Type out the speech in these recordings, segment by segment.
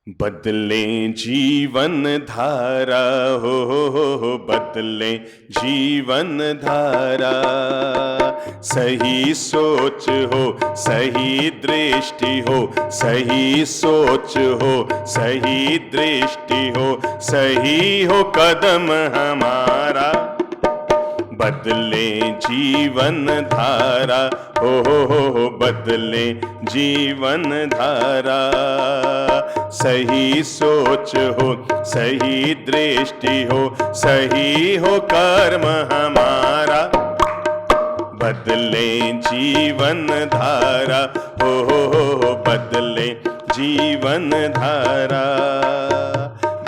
बदले जीवन धारा हो बदले जीवन धारा। सही सोच हो, सही दृष्टि हो, सही सोच हो, सही दृष्टि हो, सही हो कदम हमारा। बदले जीवन धारा हो बदले जीवन धारा। सही सोच हो, सही दृष्टि हो, सही हो कर्म हमारा। बदले जीवन धारा हो बदले जीवन धारा।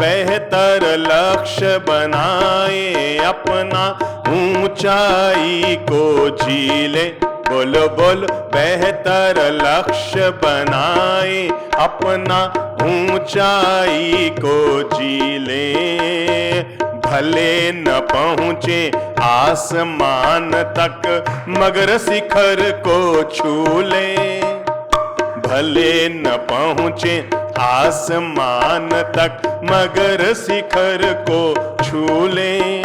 बेहतर लक्ष्य बनाए अपना, ऊंचाई को झीले। बोलो बोलो, बेहतर लक्ष्य बनाए अपना, ऊंचाई को झीले। भले न पहुँचे आसमान तक, मगर शिखर को छू ले। भले न पहुँचे आसमान तक, मगर शिखर को छू ले।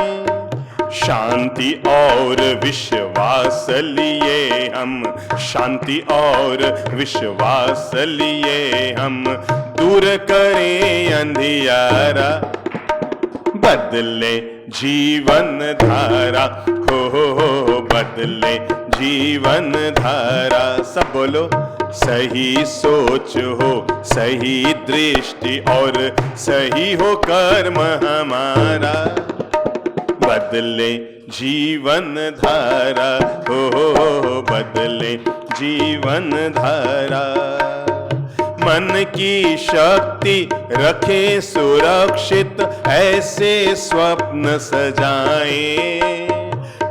शांति और विश्वास लिए हम, शांति और विश्वास लिए हम, दूर करें अंधियारा। बदले जीवन धारा हो बदले जीवन धारा। सब बोलो, सही सोच हो, सही दृष्टि और सही हो कर्म हमारा। बदले जीवन धारा हो बदले जीवन धारा। मन की शक्ति रखे सुरक्षित, ऐसे स्वप्न सजाए।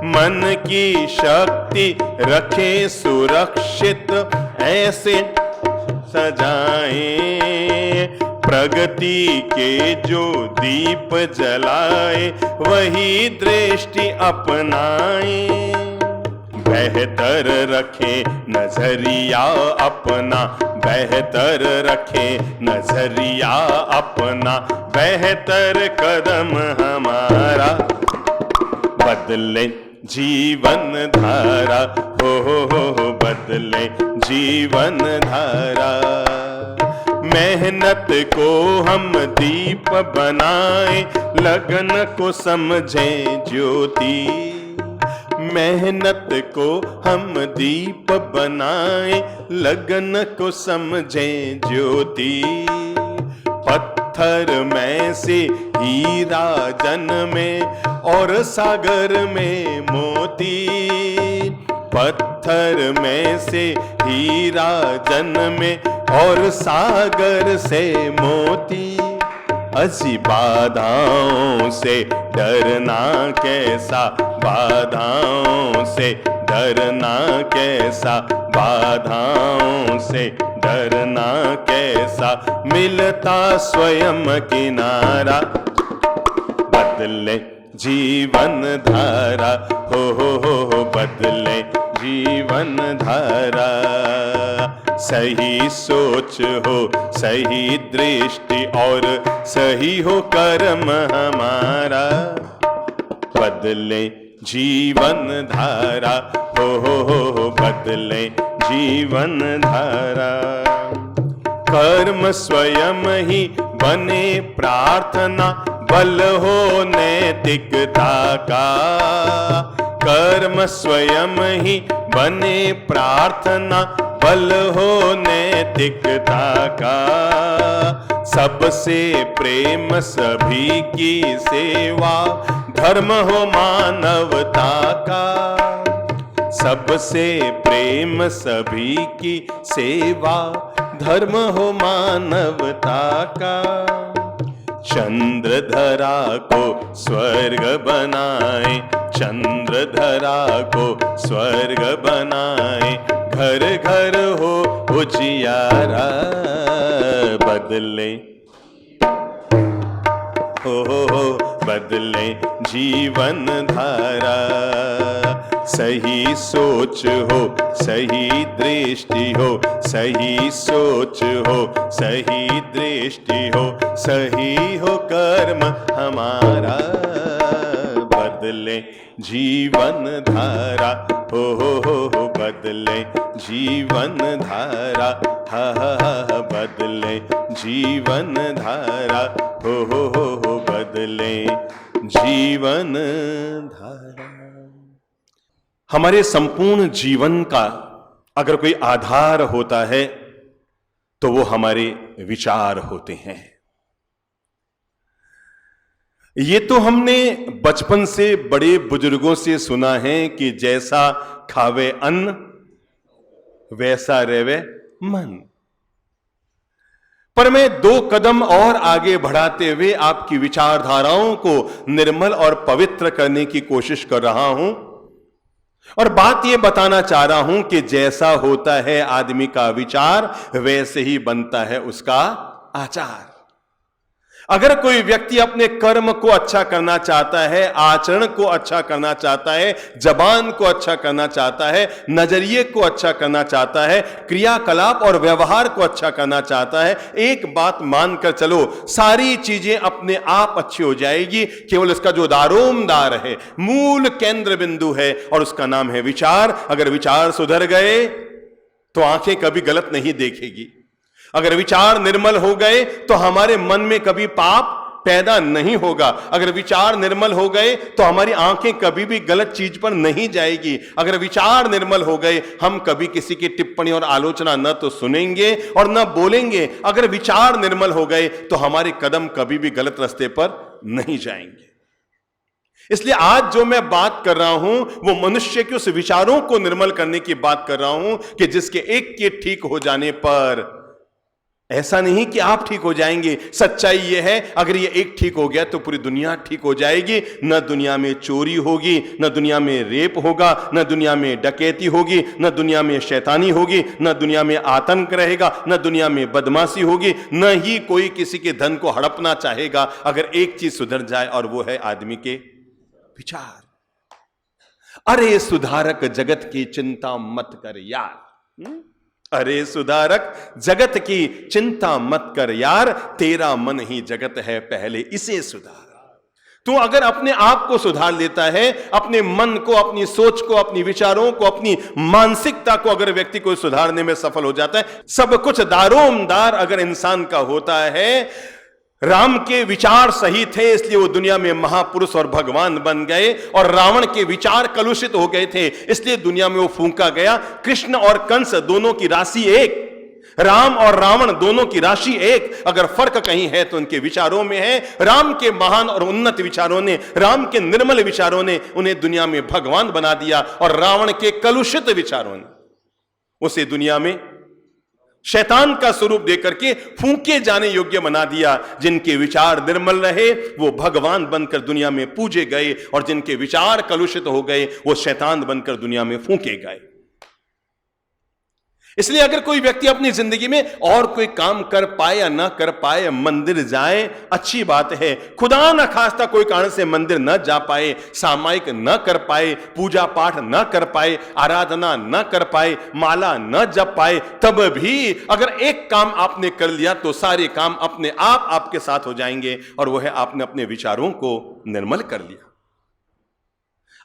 मन की शक्ति रखे सुरक्षित, ऐसे सजाए। प्रगति के जो दीप जलाए, वही दृष्टि अपनाए। बेहतर रखे नजरिया अपना, बेहतर रखे नजरिया अपना, बेहतर कदम हमारा। बदले जीवन धारा हो बदले जीवन धारा। मेहनत को हम दीप बनाए, लगन को समझें ज्योति। मेहनत को हम दीप बनाए, लगन को समझें ज्योति। पत्थर में से हीरा जन्मे और सागर में मोती। पत्थर में से हीरा जन्मे और सागर से मोती। ऐसी बाधाओं से डरना कैसा, बाधाओं से डरना कैसा, बाधाओं से डरना कैसा, मिलता स्वयं किनारा। बदले जीवन धारा हो बदले जीवन धारा। सही सोच हो, सही दृष्टि और सही हो कर्म हमारा। बदले जीवन धारा हो बदले जीवन धारा। कर्म स्वयं ही बने प्रार्थना, बल हो नैतिकता का। कर्म स्वयं ही बने प्रार्थना, बल हो नैतिकता का। सबसे प्रेम सभी की सेवा, धर्म हो मानवता का। सबसे प्रेम सभी की सेवा, धर्म हो मानवता का। चंद्रधरा को स्वर्ग बनाए, चंद्रधरा को स्वर्ग बनाए, घर घर हो उजियारा। बदले हो बदले जीवन धारा। सही सोच हो, सही दृष्टि हो, सही सोच हो, सही दृष्टि हो, सही हो कर्म हमारा, बदले जीवन धारा, हो बदले जीवन धारा, हा बदले जीवन धारा, हो बदले जीवन धारा। हमारे संपूर्ण जीवन का अगर कोई आधार होता है तो वो हमारे विचार होते हैं। ये तो हमने बचपन से बड़े बुजुर्गों से सुना है कि जैसा खावे अन्न वैसा रेवे मन। पर मैं 2 कदम और आगे बढ़ाते हुए आपकी विचारधाराओं को निर्मल और पवित्र करने की कोशिश कर रहा हूं और बात यह बताना चाह रहा हूं कि जैसा होता है आदमी का विचार वैसे ही बनता है उसका आचार। अगर कोई व्यक्ति अपने कर्म को अच्छा करना चाहता है, आचरण को अच्छा करना चाहता है, जबान को अच्छा करना चाहता है, नजरिए को अच्छा करना चाहता है, क्रियाकलाप और व्यवहार को अच्छा करना चाहता है, एक बात मानकर चलो, सारी चीजें अपने आप अच्छी हो जाएगी। केवल इसका जो दारोमदार है, मूल केंद्र बिंदु है और उसका नाम है विचार। अगर विचार सुधर गए तो आंखें कभी गलत नहीं देखेगी। अगर विचार निर्मल हो गए तो हमारे मन में कभी पाप पैदा नहीं होगा। अगर विचार निर्मल हो गए तो हमारी आंखें कभी भी गलत चीज पर नहीं जाएगी। अगर विचार निर्मल हो गए हम कभी किसी की टिप्पणी और आलोचना न तो सुनेंगे और न बोलेंगे। अगर विचार निर्मल हो गए तो हमारे कदम कभी भी गलत रास्ते पर नहीं जाएंगे। इसलिए आज जो मैं बात कर रहा हूं वो मनुष्य के उस विचारों को निर्मल करने की बात कर रहा हूं कि जिसके एक के ठीक हो जाने पर ऐसा नहीं कि आप ठीक हो जाएंगे। सच्चाई यह है अगर ये एक ठीक हो गया तो पूरी दुनिया ठीक हो जाएगी। न दुनिया में चोरी होगी, न दुनिया में रेप होगा, न दुनिया में डकैती होगी, न दुनिया में शैतानी होगी, न दुनिया में आतंक रहेगा, न दुनिया में बदमाशी होगी, न ही कोई किसी के धन को हड़पना चाहेगा। अगर एक चीज सुधर जाए और वो है आदमी के विचार। अरे सुधारक जगत की चिंता मत कर यार, अरे सुधारक जगत की चिंता मत कर यार, तेरा मन ही जगत है पहले इसे सुधार। तू अगर अपने आप को सुधार लेता है, अपने मन को, अपनी सोच को, अपनी विचारों को, अपनी मानसिकता को अगर व्यक्ति को सुधारने में सफल हो जाता है, सब कुछ दारोमदार अगर इंसान का होता है। राम के विचार सही थे इसलिए वो दुनिया में महापुरुष और भगवान बन गए, और रावण के विचार कलुषित हो गए थे इसलिए दुनिया में वो फूंका गया। कृष्ण और कंस दोनों की राशि एक, राम और रावण दोनों की राशि एक। अगर फर्क कहीं है तो उनके विचारों में है। राम के महान और उन्नत विचारों ने, राम के निर्मल विचारों ने उन्हें दुनिया में भगवान बना दिया, और रावण के कलुषित विचारों ने उसे दुनिया में शैतान का स्वरूप देकर के फूंके जाने योग्य बना दिया। जिनके विचार निर्मल रहे वो भगवान बनकर दुनिया में पूजे गए, और जिनके विचार कलुषित हो गए वो शैतान बनकर दुनिया में फूंके गए। इसलिए अगर कोई व्यक्ति अपनी जिंदगी में और कोई काम कर पाए या ना कर पाए, मंदिर जाए अच्छी बात है। खुदा न खास्ता कोई कारण से मंदिर न जा पाए, सामायिक न कर पाए, पूजा पाठ न कर पाए, आराधना न कर पाए, माला न जप पाए, तब भी अगर एक काम आपने कर लिया तो सारे काम अपने आप आपके साथ हो जाएंगे, और वह है आपने अपने विचारों को निर्मल कर लिया।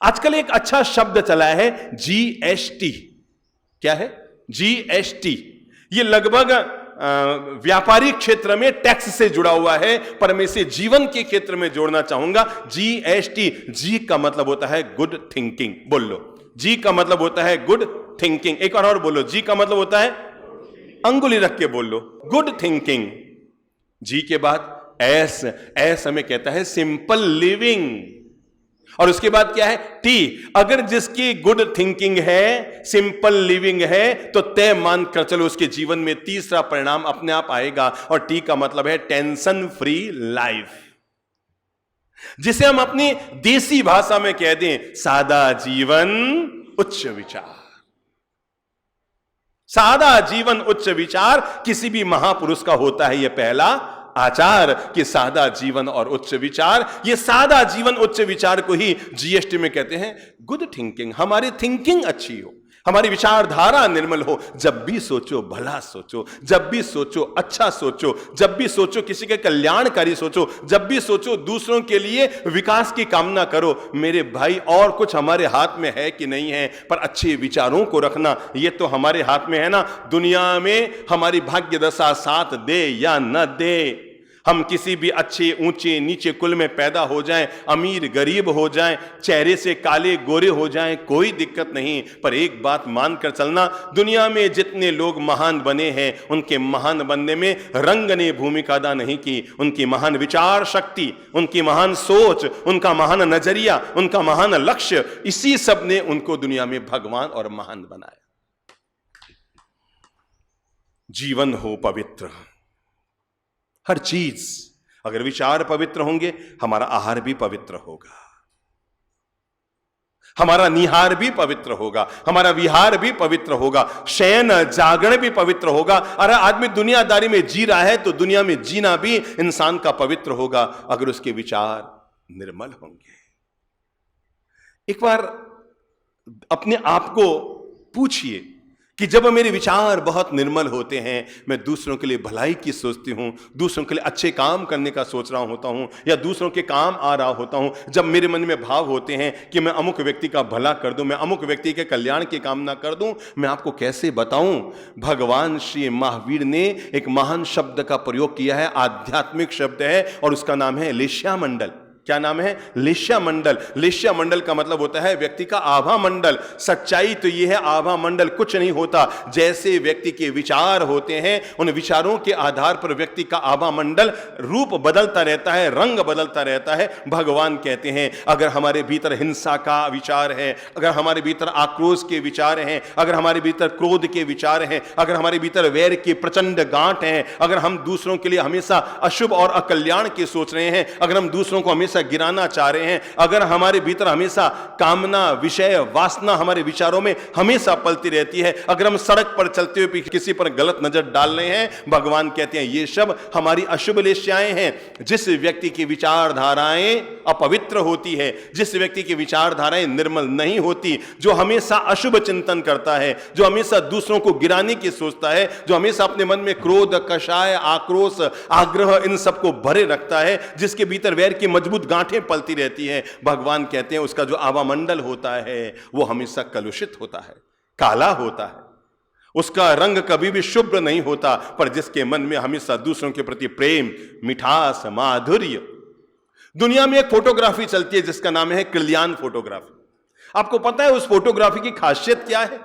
आजकल एक अच्छा शब्द चला है GST। क्या है GST? ये लगभग व्यापारिक क्षेत्र में टैक्स से जुड़ा हुआ है, पर मैं इसे जीवन के क्षेत्र में जोड़ना चाहूंगा। GST, G का मतलब होता है गुड थिंकिंग। बोल लो, G का मतलब होता है गुड थिंकिंग। एक और बोलो, G का मतलब होता है, अंगुली रख के बोल लो, गुड थिंकिंग। G के बाद S हमें कहता है सिंपल लिविंग, और उसके बाद क्या है T। अगर जिसकी गुड थिंकिंग है, सिंपल लिविंग है, तो तय मान कर चलो उसके जीवन में तीसरा परिणाम अपने आप आएगा, और T का मतलब है टेंशन फ्री लाइफ, जिसे हम अपनी देसी भाषा में कह दें सादा जीवन उच्च विचार। सादा जीवन उच्च विचार किसी भी महापुरुष का होता है, यह पहला आचार कि सादा जीवन और उच्च विचार। ये सादा जीवन उच्च विचार को ही जीएसटी में कहते हैं गुड थिंकिंग। हमारी थिंकिंग अच्छी हो, हमारी विचारधारा निर्मल हो। जब भी सोचो भला सोचो, जब भी सोचो अच्छा सोचो, जब भी सोचो किसी के कल्याणकारी सोचो, जब भी सोचो दूसरों के लिए विकास की कामना करो। मेरे भाई, और कुछ हमारे हाथ में है कि नहीं है, पर अच्छे विचारों को रखना ये तो हमारे हाथ में है ना। दुनिया में हमारी भाग्य दशा साथ दे या न दे, हम किसी भी अच्छे ऊंचे नीचे कुल में पैदा हो जाएं, अमीर गरीब हो जाएं, चेहरे से काले गोरे हो जाएं, कोई दिक्कत नहीं। पर एक बात मानकर चलना, दुनिया में जितने लोग महान बने हैं, उनके महान बनने में रंग ने भूमिका अदा नहीं की। उनकी महान विचार शक्ति, उनकी महान सोच, उनका महान नजरिया, उनका महान लक्ष्य, इसी सब ने उनको दुनिया में भगवान और महान बनाया। जीवन हो पवित्र, हर चीज, अगर विचार पवित्र होंगे हमारा आहार भी पवित्र होगा, हमारा निहार भी पवित्र होगा, हमारा विहार भी पवित्र होगा, शयन जागरण भी पवित्र होगा। अरे आदमी दुनियादारी में जी रहा है तो दुनिया में जीना भी इंसान का पवित्र होगा अगर उसके विचार निर्मल होंगे। एक बार अपने आप को पूछिए कि जब मेरे विचार बहुत निर्मल होते हैं, मैं दूसरों के लिए भलाई की सोचती हूं, दूसरों के लिए अच्छे काम करने का सोच रहा होता हूं, या दूसरों के काम आ रहा होता हूं, जब मेरे मन में भाव होते हैं कि मैं अमुक व्यक्ति का भला कर दूं, मैं अमुक व्यक्ति के कल्याण की कामना कर दूं, मैं आपको कैसे बताऊं। भगवान श्री महावीर ने एक महान शब्द का प्रयोग किया है, आध्यात्मिक शब्द है, और उसका नाम है लेश्या मंडल। क्या नाम है? लेश्या मंडल। लेश्या मंडल का मतलब होता है व्यक्ति का आभा मंडल। सच्चाई तो यह है, आभा मंडल कुछ नहीं होता, जैसे व्यक्ति के विचार होते हैं, उन विचारों के आधार पर व्यक्ति का आभा मंडल रूप बदलता रहता है, रंग बदलता रहता है। भगवान कहते हैं अगर हमारे भीतर हिंसा का विचार है, अगर हमारे भीतर आक्रोश के विचार हैं, अगर हमारे भीतर क्रोध के विचार हैं, अगर हमारे भीतर वैर की प्रचंड गांठ हैं, अगर हम दूसरों के लिए हमेशा अशुभ और अकल्याण के सोच रहे हैं, अगर हम दूसरों को हमेशा गिराना चाह रहे हैं, अगर हमारे भीतर हमेशा कामना विषय वासना हमारे विचारों में हमेशा पलती रहती है, अगर हम सड़क पर चलते हुए किसी पर गलत नजर डाल रहे हैं, भगवान कहते हैं ये सब हमारी अशुभ लेश्याएं हैं। जिस व्यक्ति की विचारधाराएं अपवित्र होती है, जिस व्यक्ति की विचारधाराएं निर्मल नहीं होती, जो हमेशा अशुभ चिंतन करता है, जो हमेशा दूसरों को गिराने की सोचता है, जो हमेशा अपने मन में क्रोध, कषाय, आक्रोश, आग्रह इन सबको भरे रखता है, जिसके भीतर वैर की मजबूत गांठें पलती रहती हैं, भगवान कहते हैं उसका जो आवामंडल होता है वो हमेशा कलुषित होता है, काला होता है, उसका रंग कभी भी शुभ्र नहीं होता। पर जिसके मन में हमेशा दूसरों के प्रति प्रेम, मिठास, माधुर्य। दुनिया में एक फोटोग्राफी चलती है जिसका नाम है कल्याण फोटोग्राफी। आपको पता है उस फोटोग्राफी की खासियत क्या है?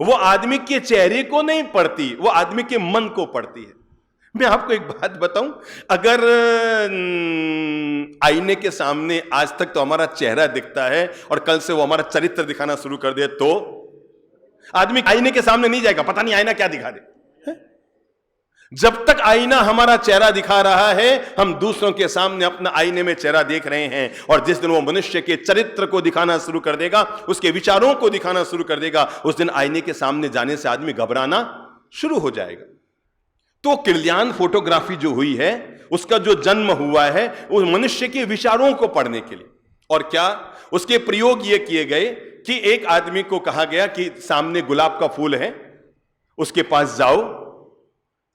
वो आदमी के चेहरे को नहीं पढ़ती, वो आदमी के मन को पढ़ती है। मैं आपको एक बात बताऊं, अगर आईने के सामने आज तक तो हमारा चेहरा दिखता है और कल से वो हमारा चरित्र दिखाना शुरू कर दे तो आदमी आईने के सामने नहीं जाएगा, पता नहीं आईना क्या दिखा दे। जब तक आईना हमारा चेहरा दिखा रहा है, हम दूसरों के सामने अपना आईने में चेहरा देख रहे हैं, और जिस दिन वो मनुष्य के चरित्र को दिखाना शुरू कर देगा, उसके विचारों को दिखाना शुरू कर देगा, उस दिन आईने के सामने जाने से आदमी घबराना शुरू हो जाएगा। तो कल्याण फोटोग्राफी जो हुई है, उसका जो जन्म हुआ है उस मनुष्य के विचारों को पढ़ने के लिए। और क्या उसके प्रयोग ये किए गए कि एक आदमी को कहा गया कि सामने गुलाब का फूल है, उसके पास जाओ,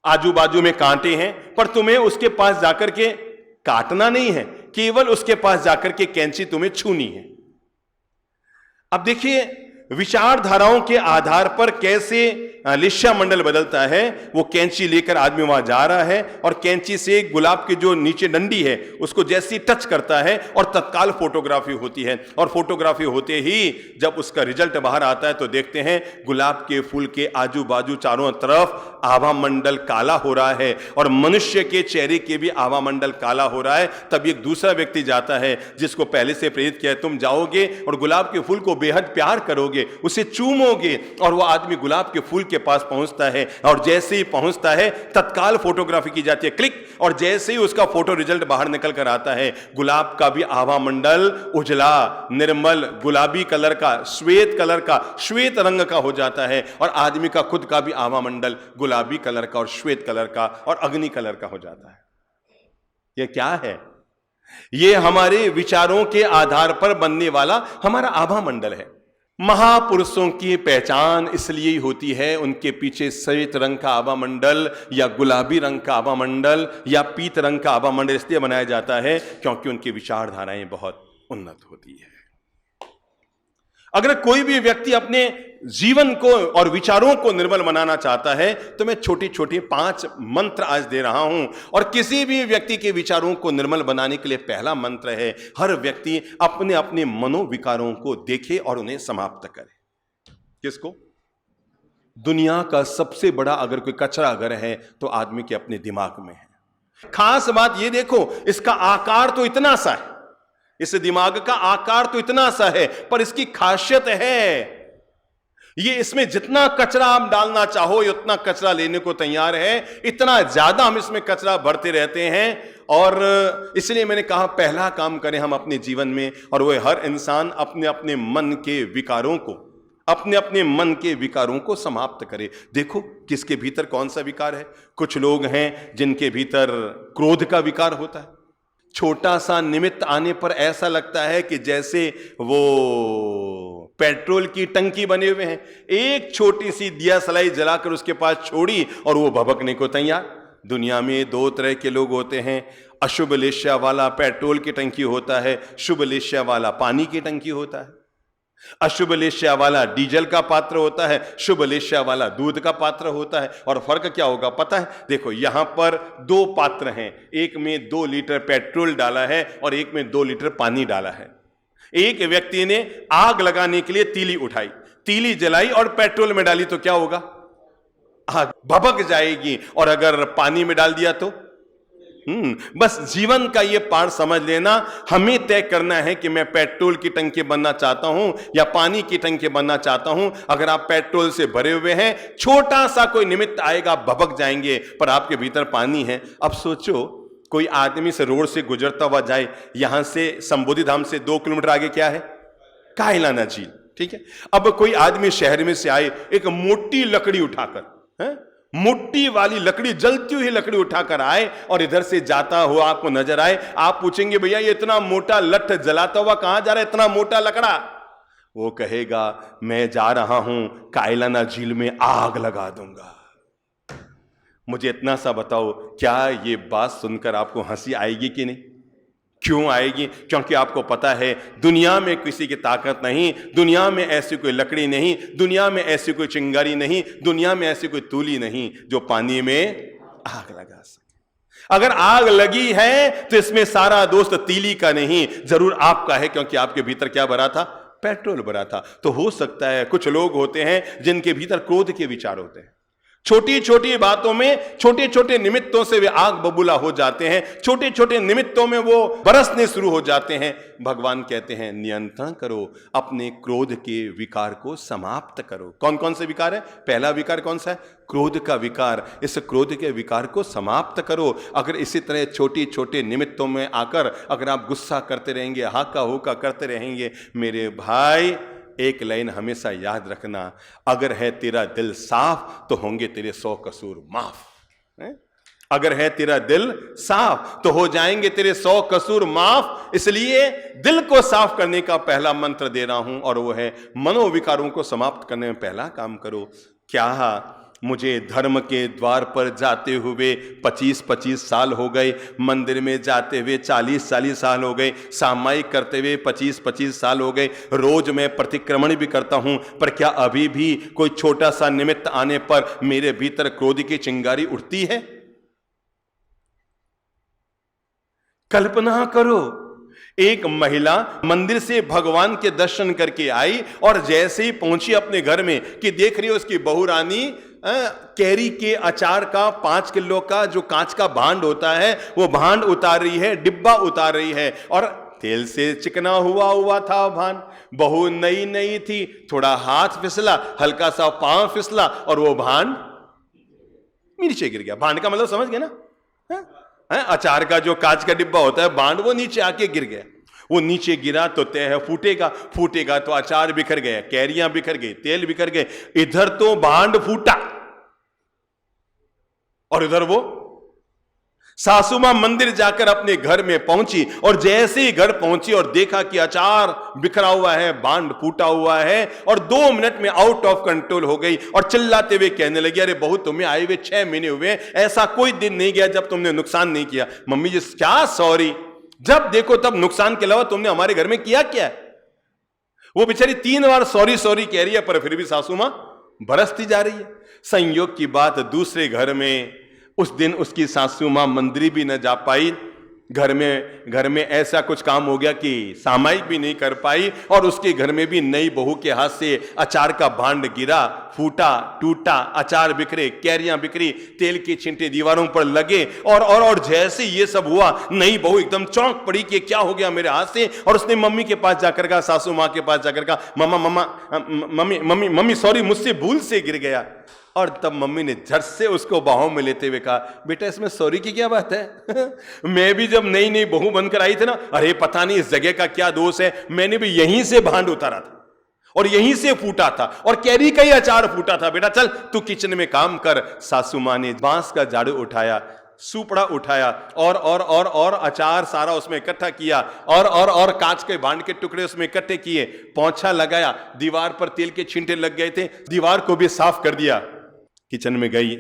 आजू बाजू में कांटे हैं, पर तुम्हें उसके पास जाकर के काटना नहीं है, केवल उसके पास जाकर के कैंची तुम्हें छूनी है। अब देखिए विचारधाराओं के आधार पर कैसे लेश्या मंडल बदलता है। वो कैंची लेकर आदमी वहां जा रहा है और कैंची से गुलाब की जो नीचे डंडी है उसको जैसे टच करता है और तत्काल फोटोग्राफी होती है। और फोटोग्राफी होते ही जब उसका रिजल्ट बाहर आता है तो देखते हैं गुलाब के फूल के आजू बाजू चारों तरफ आभा मंडल काला हो रहा है और मनुष्य के चेहरे के भी आभा मंडल काला हो रहा है। तब एक दूसरा व्यक्ति जाता है जिसको पहले से प्रेरित किया है, तुम जाओगे और गुलाब के फूल को बेहद प्यार करोगे, उसे चूमोगे। और वह आदमी गुलाब के फूल के पास पहुंचता है और जैसे ही पहुंचता है तत्काल फोटोग्राफी की जाती है, क्लिक, और जैसे ही उसका फोटो रिजल्ट बाहर निकल कर आता है, गुलाब का भी आभा मंडल उजला, निर्मल, गुलाबी कलर का, श्वेत कलर का, श्वेत रंग का हो जाता है। और आदमी का खुद का भी आभा मंडल गुलाबी कलर का और श्वेत कलर का और अग्नि कलर का हो जाता है। ये क्या है? ये हमारे विचारों के आधार पर बनने वाला हमारा आभा मंडल है। महापुरुषों की पहचान इसलिए होती है, उनके पीछे श्वेत रंग का आभा मंडल या गुलाबी रंग का आभा मंडल या पीत रंग का आभा मंडल इसलिए बनाया जाता है क्योंकि उनकी विचारधाराएं बहुत उन्नत होती है। अगर कोई भी व्यक्ति अपने जीवन को और विचारों को निर्मल बनाना चाहता है तो मैं छोटी छोटी 5 मंत्र आज दे रहा हूं। और किसी भी व्यक्ति के विचारों को निर्मल बनाने के लिए पहला मंत्र है, हर व्यक्ति अपने अपने मनोविकारों को देखे और उन्हें समाप्त करे। किसको? दुनिया का सबसे बड़ा अगर कोई कचरा घर है तो आदमी के अपने दिमाग में है। खास बात ये देखो, इसका आकार तो इतना सा है, इस दिमाग का आकार तो इतना सा है, पर इसकी खासियत है ये इसमें जितना कचरा आप डालना चाहो उतना कचरा लेने को तैयार है। इतना ज्यादा हम इसमें कचरा भरते रहते हैं। और इसलिए मैंने कहा पहला काम करें हम अपने जीवन में, और वो हर इंसान अपने अपने मन के विकारों को, अपने अपने मन के विकारों को समाप्त करे। देखो किसके भीतर कौन सा विकार है। कुछ लोग हैं जिनके भीतर क्रोध का विकार होता है। छोटा सा निमित्त आने पर ऐसा लगता है कि जैसे वो पेट्रोल की टंकी बने हुए हैं। एक छोटी सी दिया सलाई जलाकर उसके पास छोड़ी और वो भभकने को तैयार। दुनिया में 2 तरह के लोग होते हैं। अशुभ लेस्या वाला पेट्रोल की टंकी होता है, शुभ लेस्या वाला पानी की टंकी होता है। अशुभ लेस्या वाला डीजल का पात्र होता है, शुभ लेस्या वाला दूध का पात्र होता है। और फर्क क्या होगा पता है? देखो यहां पर 2 पात्र हैं, एक में 2 लीटर पेट्रोल डाला है और एक में 2 लीटर पानी डाला है। एक व्यक्ति ने आग लगाने के लिए तीली उठाई, तीली जलाई और पेट्रोल में डाली तो क्या होगा? आग भभक जाएगी। और अगर पानी में डाल दिया तो बस जीवन का ये पार समझ लेना। हमें तय करना है कि मैं पेट्रोल की टंकी बनना चाहता हूं या पानी की टंकी बनना चाहता हूं। अगर आप पेट्रोल से भरे हुए हैं, छोटा सा कोई निमित्त आएगा भभक जाएंगे, पर आपके भीतर पानी है। अब सोचो कोई आदमी से रोड से गुजरता हुआ जाए, यहां से संबोधि धाम से 2 किलोमीटर आगे क्या है? कायलाना झील, ठीक है। अब कोई आदमी शहर में से आए, एक मोटी लकड़ी उठाकर, मोटी वाली लकड़ी, जलती हुई लकड़ी उठाकर आए और इधर से जाता हुआ आपको नजर आए। आप पूछेंगे भैया ये इतना मोटा लठ जलाता हुआ कहां जा रहा है, इतना मोटा लकड़ा? वो कहेगा मैं जा रहा हूं कायलाना झील में आग लगा दूंगा। मुझे इतना सा बताओ, क्या ये बात सुनकर आपको हंसी आएगी कि नहीं? क्यों आएगी? क्योंकि आपको पता है दुनिया में किसी की ताकत नहीं, दुनिया में ऐसी कोई लकड़ी नहीं, दुनिया में ऐसी कोई चिंगारी नहीं, दुनिया में ऐसी कोई तूली नहीं जो पानी में आग लगा सके। अगर आग लगी है तो इसमें सारा दोस्त तीली का नहीं, जरूर आपका है, क्योंकि आपके भीतर क्या भरा था? पेट्रोल भरा था। तो हो सकता है कुछ लोग होते हैं जिनके भीतर क्रोध के विचार होते हैं। छोटी छोटी बातों में, छोटे छोटे निमित्तों से वे आग बबूला हो जाते हैं, छोटे छोटे निमित्तों में वो बरसने शुरू हो जाते हैं। भगवान कहते हैं नियंत्रण करो, अपने क्रोध के विकार को समाप्त करो। कौन कौन से विकार है? पहला विकार कौन सा है? क्रोध का विकार। इस क्रोध के विकार को समाप्त करो। अगर इसी तरह छोटी छोटे निमित्तों में आकर अगर आप गुस्सा करते रहेंगे, हाका होका करते रहेंगे, मेरे भाई एक लाइन हमेशा याद रखना, अगर है तेरा दिल साफ तो होंगे तेरे 100 कसूर माफ। अगर है तेरा दिल साफ तो हो जाएंगे तेरे 100 कसूर माफ। इसलिए दिल को साफ करने का पहला मंत्र दे रहा हूं, और वो है मनोविकारों को समाप्त करने में पहला काम करो। क्या मुझे धर्म के द्वार पर जाते हुए 25-25 साल हो गए, मंदिर में जाते हुए 40-40 साल हो गए, सामायिक करते हुए 25-25 साल हो गए, रोज मैं प्रतिक्रमण भी करता हूं, पर क्या अभी भी कोई छोटा सा निमित्त आने पर मेरे भीतर क्रोध की चिंगारी उठती है? कल्पना करो, एक महिला मंदिर से भगवान के दर्शन करके आई और जैसे ही पहुंची अपने घर में कि देख रही हो उसकी बहू रानी कैरी के अचार का 5 किलो का जो कांच का भांड होता है वो भांड उतार रही है, डिब्बा उतार रही है, और तेल से चिकना हुआ था भांड। बहू नई नई थी, थोड़ा हाथ फिसला, हल्का सा पांव फिसला और वो भांड नीचे गिर गया। भांड का मतलब समझ गए ना? अचार का जो कांच का डिब्बा होता है भांड, वो नीचे आके गिर गया। वो नीचे गिरा तो तय है फूटेगा, फूटेगा तो अचार बिखर गया, कैरियां बिखर गई, तेल बिखर गए। इधर तो भांड फूटा और इधर वो सासू मां मंदिर जाकर अपने घर में पहुंची और जैसे ही घर पहुंची और देखा कि अचार बिखरा हुआ है, बांड फूटा हुआ है, और 2 मिनट में आउट ऑफ कंट्रोल हो गई और चिल्लाते हुए कहने लगी, अरे बहू तुम्हें आए हुए 6 महीने हुए, ऐसा कोई दिन नहीं गया जब तुमने नुकसान नहीं किया। मम्मी जी क्या सॉरी, जब देखो तब नुकसान के अलावा तुमने हमारे घर में किया क्या है? वो बेचारी 3 बार सॉरी सॉरी कह रही है, पर फिर भी सासू मां बरसती जा रही है। संयोग की बात, दूसरे घर में उस दिन उसकी सासू मां मंदिर भी न जा पाई, घर में ऐसा कुछ काम हो गया कि सामायिक भी नहीं कर पाई, और उसके घर में भी नई बहू के हाथ से अचार का भांड गिरा, फूटा टूटा, अचार बिखरे, कैरियां बिखरी, तेल के छिंटे दीवारों पर लगे, और जैसे ये सब हुआ, नई बहू एकदम चौंक पड़ी कि क्या हो गया मेरे हाथ से, और उसने मम्मी के पास जाकर कहा, सासू मां के पास जाकर कहा, मम्मी सॉरी, मुझसे भूल से गिर गया। और तब मम्मी ने झट से उसको बाहों में लेते हुए कहा, बेटा इसमें सॉरी की क्या बात है? मैं भी जब नई नई बहू बनकर आई थी ना, अरे पता नहीं इस जगह का क्या दोष है, मैंने भी यहीं से भांड उतारा था और यहीं से फूटा था, और कैरी का ही अचार फूटा था। बेटा चल तू किचन में काम कर। सासू मां ने बांस का झाड़ू उठाया, सुपड़ा उठाया, और अचार सारा उसमें इकट्ठा किया, और कांच के भांड के टुकड़े उसमें इकट्ठे किए, पोंछा लगाया, दीवार पर तेल के छींटे लग गए थे, दीवार को भी साफ कर दिया। किचन में गई,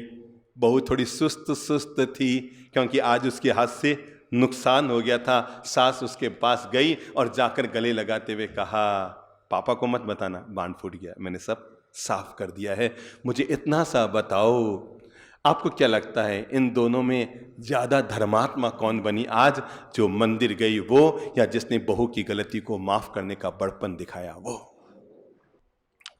बहू थोड़ी सुस्त थी क्योंकि आज उसके हाथ से नुकसान हो गया था। सास उसके पास गई और जाकर गले लगाते हुए कहा, पापा को मत बताना बांध फूट गया, मैंने सब साफ कर दिया है। मुझे इतना सा बताओ, आपको क्या लगता है इन दोनों में ज्यादा धर्मात्मा कौन बनी आज, जो मंदिर गई वो, या जिसने बहू की गलती को माफ करने का बड़पन दिखाया वो?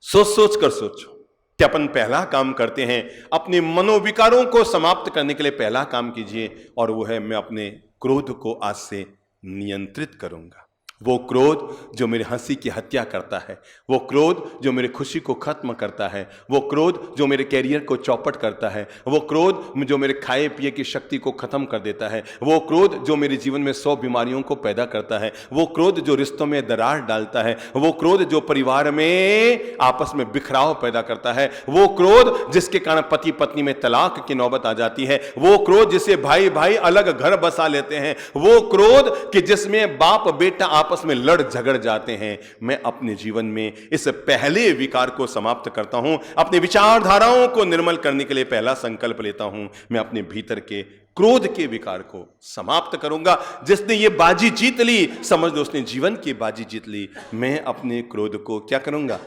सोच कर सोचो कि अपन पहला काम करते हैं, अपने मनोविकारों को समाप्त करने के लिए पहला काम कीजिए, और वो है मैं अपने क्रोध को आज से नियंत्रित करूंगा। वो क्रोध जो मेरी हंसी की हत्या करता है, वो क्रोध जो मेरी खुशी को खत्म करता है, वो क्रोध जो मेरे कैरियर को चौपट करता है, वो क्रोध जो मेरे खाए पिए की शक्ति को खत्म कर देता है, वो क्रोध जो मेरे जीवन में 100 बीमारियों को पैदा करता है, वो क्रोध जो रिश्तों में दरार डालता है, वो क्रोध जो परिवार में आपस में बिखराव पैदा करता है, वो क्रोध जिसके कारण पति पत्नी में तलाक की नौबत आ जाती है, वो क्रोध जिसे भाई भाई अलग घर बसा लेते हैं, वो क्रोध कि जिसमें बाप बेटा आपस में लड़ झगड़ जाते हैं। मैं अपने जीवन में इस पहले विकार को समाप्त करता हूं, अपने विचारधाराओं को निर्मल करने के लिए पहला संकल्प लेता हूं, मैं अपने भीतर के क्रोध के विकार को समाप्त करूंगा। जिसने ये बाजी जीत ली, समझ लो उसने जीवन की बाजी जीत ली। मैं अपने क्रोध को क्या करूंगा?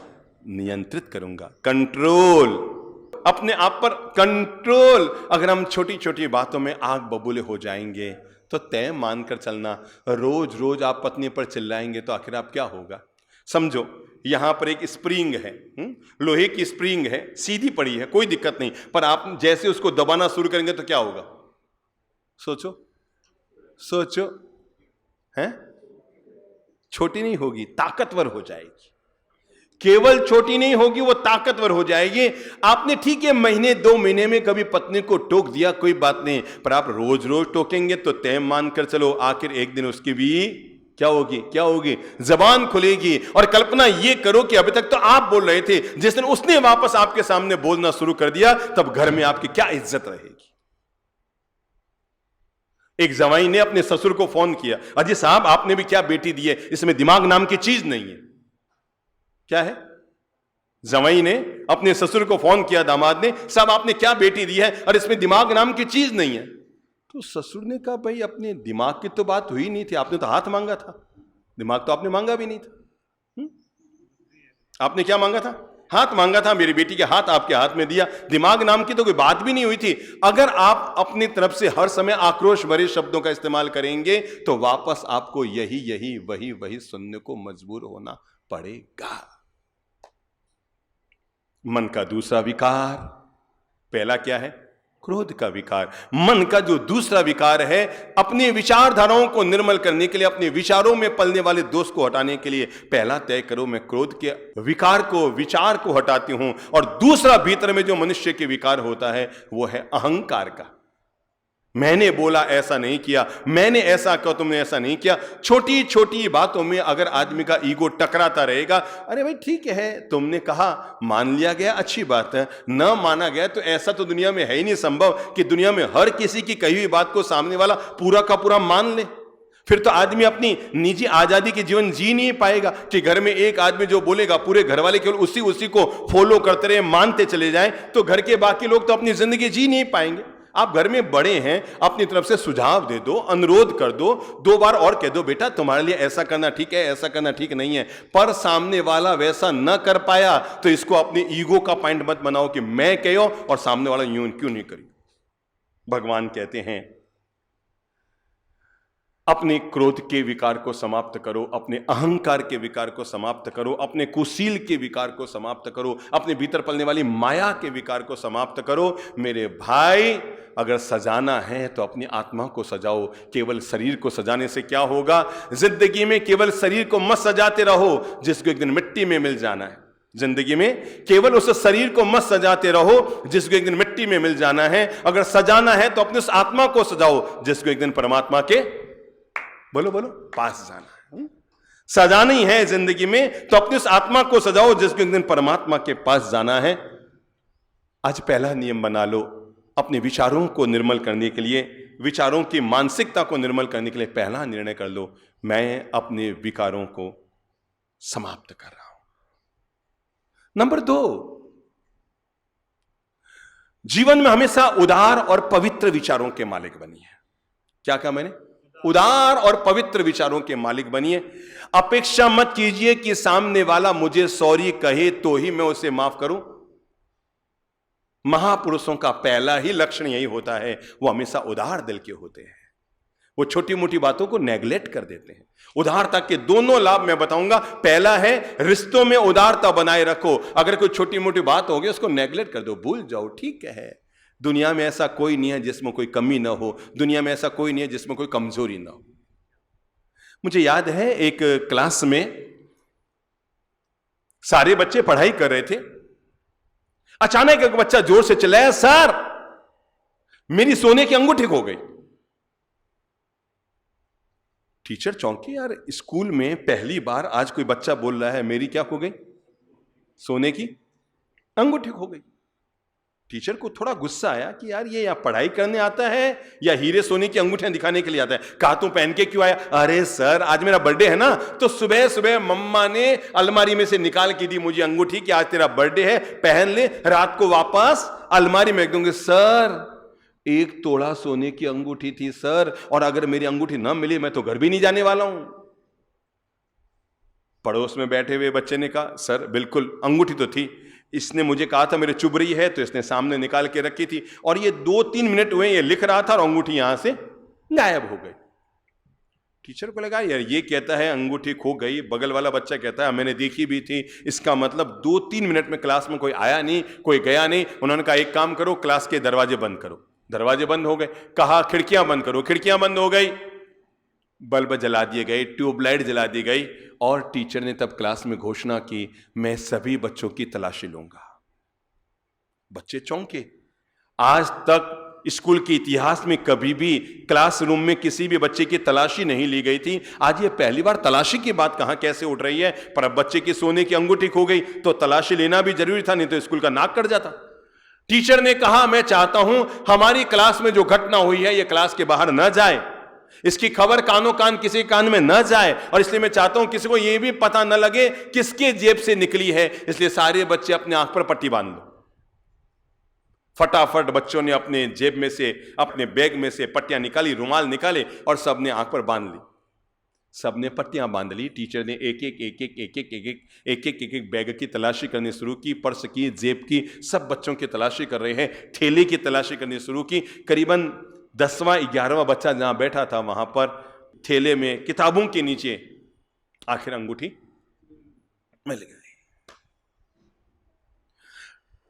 नियंत्रित करूंगा, कंट्रोल, अपने आप पर कंट्रोल। अगर हम छोटी छोटी बातों में आग बबूले हो जाएंगे तो तय मानकर चलना, रोज रोज आप पत्नी पर चिल्लाएंगे तो आखिर आप क्या होगा? समझो यहां पर एक स्प्रिंग है, लोहे की स्प्रिंग है, सीधी पड़ी है, कोई दिक्कत नहीं, पर आप जैसे उसको दबाना शुरू करेंगे तो क्या होगा? सोचो सोचो, हैं? छोटी नहीं होगी, ताकतवर हो जाएगी। केवल छोटी नहीं होगी, वो ताकतवर हो जाएगी। आपने ठीक है महीने 2 महीने में कभी पत्नी को टोक दिया, कोई बात नहीं, पर आप रोज रोज टोकेंगे तो तय मानकर चलो आखिर एक दिन उसकी भी क्या होगी? जबान खुलेगी। और कल्पना ये करो कि अभी तक तो आप बोल रहे थे, जिस दिन उसने वापस आपके सामने बोलना शुरू कर दिया, तब घर में आपकी क्या इज्जत रहेगी? एक जवाई ने अपने ससुर को फोन किया, अजी साहब आपने भी क्या बेटी दी है, इसमें दिमाग नाम की चीज नहीं है। क्या है? जवाई ने अपने ससुर को फोन किया, दामाद ने, साहब आपने क्या बेटी दी है और इसमें दिमाग नाम की चीज नहीं है। तो ससुर ने कहा, भाई अपने दिमाग की तो बात हुई नहीं थी, आपने तो हाथ मांगा था, दिमाग तो आपने मांगा भी नहीं था। आपने क्या मांगा था? हाथ मांगा था, मेरी बेटी के हाथ आपके हाथ में दिया, दिमाग नाम की तो कोई बात भी नहीं हुई थी। अगर आप अपनी तरफ से हर समय आक्रोश भरे शब्दों का इस्तेमाल करेंगे तो वापस आपको यही वही सुनने को मजबूर होना पड़ेगा। मन का दूसरा विकार, पहला क्या है? क्रोध का विकार। मन का जो दूसरा विकार है, अपनी विचारधाराओं को निर्मल करने के लिए, अपने विचारों में पलने वाले दोष को हटाने के लिए पहला तय करो, मैं क्रोध के विकार को, विचार को हटाती हूं। और दूसरा भीतर में जो मनुष्य के विकार होता है वो है अहंकार का। मैंने बोला ऐसा नहीं किया, मैंने ऐसा कहा तुमने ऐसा नहीं किया। छोटी छोटी बातों में अगर आदमी का ईगो टकराता रहेगा, अरे भाई ठीक है तुमने कहा, मान लिया गया, अच्छी बात है, न माना गया तो ऐसा तो दुनिया में है ही नहीं संभव कि दुनिया में हर किसी की कही हुई बात को सामने वाला पूरा का पूरा मान ले। फिर तो आदमी अपनी निजी आजादी के जीवन जी नहीं पाएगा कि घर में एक आदमी जो बोलेगा पूरे घर वाले केवल उसी को फॉलो करते रहे, मानते चले जाएं, तो घर के बाकी लोग तो अपनी जिंदगी जी नहीं पाएंगे। आप घर में बड़े हैं, अपनी तरफ से सुझाव दे दो, अनुरोध कर दो, 2 बार और कह दो बेटा तुम्हारे लिए ऐसा करना ठीक है, ऐसा करना ठीक नहीं है, पर सामने वाला वैसा न कर पाया तो इसको अपने ईगो का पॉइंट मत बनाओ कि मैं कहो और सामने वाला यूं क्यों नहीं करी। भगवान कहते हैं अपने क्रोध के विकार को समाप्त करो, अपने अहंकार के विकार को समाप्त करो, अपने कुशील के विकार को समाप्त करो, अपने भीतर पलने वाली माया के विकार को समाप्त करो। मेरे भाई, अगर सजाना है तो अपनी आत्मा को सजाओ, केवल शरीर को सजाने से क्या होगा? जिंदगी में केवल शरीर को मत सजाते रहो जिसको एक दिन मिट्टी में मिल जाना है। जिंदगी में केवल उस शरीर को मत सजाते रहो जिसको एक दिन मिट्टी में मिल जाना है। अगर सजाना है तो अपनी उस आत्मा को सजाओ जिसको एक दिन परमात्मा के बोलो पास जाना है। सजानी है जिंदगी में तो अपनी उस आत्मा को सजाओ जिसको एक दिन परमात्मा के पास जाना है। आज पहला नियम बना लो अपने विचारों को निर्मल करने के लिए, विचारों की मानसिकता को निर्मल करने के लिए पहला निर्णय कर लो, मैं अपने विकारों को समाप्त कर रहा हूं। नंबर 2, जीवन में हमेशा उदार और पवित्र विचारों के मालिक बनिए। क्या कहा मैंने? उदार और पवित्र विचारों के मालिक बनिए। अपेक्षा मत कीजिए कि सामने वाला मुझे सॉरी कहे तो ही मैं उसे माफ करूं। महापुरुषों का पहला ही लक्षण यही होता है, वो हमेशा उदार दिल के होते हैं। वो छोटी मोटी बातों को नेग्लेक्ट कर देते हैं। उदारता के दोनों लाभ मैं बताऊंगा। पहला है रिश्तों में उदारता बनाए रखो। अगर कोई छोटी मोटी बात होगी उसको नेग्लेक्ट कर दो, भूल जाओ, ठीक है। दुनिया में ऐसा कोई नहीं है जिसमें कोई कमी ना हो, दुनिया में ऐसा कोई नहीं है जिसमें कोई कमजोरी ना हो। मुझे याद है एक क्लास में सारे बच्चे पढ़ाई कर रहे थे, अचानक एक बच्चा जोर से चिल्लाया, सर मेरी सोने की अंगूठी खो गई। टीचर चौंकी, यार स्कूल में पहली बार आज कोई बच्चा बोल रहा है मेरी क्या खो गई? सोने की अंगूठी खो गई। टीचर को थोड़ा गुस्सा आया कि यार ये यहाँ पढ़ाई करने आता है या हीरे सोने की अंगूठियां दिखाने के लिए आता है? कहा तू पहन के क्यों आया? अरे सर आज मेरा बर्थडे है ना, तो सुबह सुबह मम्मा ने अलमारी में से निकाल के दी मुझे अंगूठी कि आज तेरा बर्थडे है, पहन ले, रात को वापस अलमारी में रख दूंगी। सर 1 तोड़ा सोने की अंगूठी थी सर, और अगर मेरी अंगूठी ना मिली मैं तो घर भी नहीं जाने वाला हूं। पड़ोस में बैठे हुए बच्चे ने कहा, सर बिल्कुल अंगूठी तो थी, इसने मुझे कहा था मेरे चुभ रही है तो इसने सामने निकाल के रखी थी, और ये 2-3 मिनट हुए ये लिख रहा था और अंगूठी यहां से गायब हो गई। टीचर को लगा यार ये कहता है अंगूठी खो गई, बगल वाला बच्चा कहता है मैंने देखी भी थी, इसका मतलब 2-3 मिनट में क्लास में कोई आया नहीं, कोई गया नहीं। उन्होंने कहा एक काम करो, क्लास के दरवाजे बंद करो। दरवाजे बंद हो गए। कहा खिड़कियां बंद करो, खिड़कियां बंद हो गई। बल्ब जला दिए गए, ट्यूबलाइट जला दी गई, और टीचर ने तब क्लास में घोषणा की मैं सभी बच्चों की तलाशी लूंगा। बच्चे चौंके। आज तक स्कूल के इतिहास में कभी भी क्लासरूम में किसी भी बच्चे की तलाशी नहीं ली गई थी। आज ये पहली बार तलाशी की बात कहां कैसे उठ रही है। पर अब बच्चे की सोने की अंगूठी खो गई तो तलाशी लेना भी जरूरी था, नहीं तो स्कूल का नाक कट जाता। टीचर ने कहा मैं चाहता हूं हमारी क्लास में जो घटना हुई है ये क्लास के बाहर न जाए, इसकी खबर कानों कान किसी कान में न जाए, और इसलिए मैं चाहता हूं किसी को यह भी पता न लगे किसके जेब से निकली है। इसलिए सारे बच्चे अपने आंख पर पट्टी बांध लो। फटाफट बच्चों ने अपने जेब में से, अपने बैग में से पट्टियां निकाली, रुमाल निकाले और सबने आंख पर बांध ली। सबने पट्टियां बांध ली। टीचर ने एक एक बैग की तलाशी करनी शुरू की, पर्स की, जेब की, सब बच्चों की तलाशी कर रहे हैं। थैले की तलाशी करनी शुरू की। करीबन 10वां 11वां बच्चा जहां बैठा था वहां पर थैले में किताबों के नीचे आखिर अंगूठी मिल गई।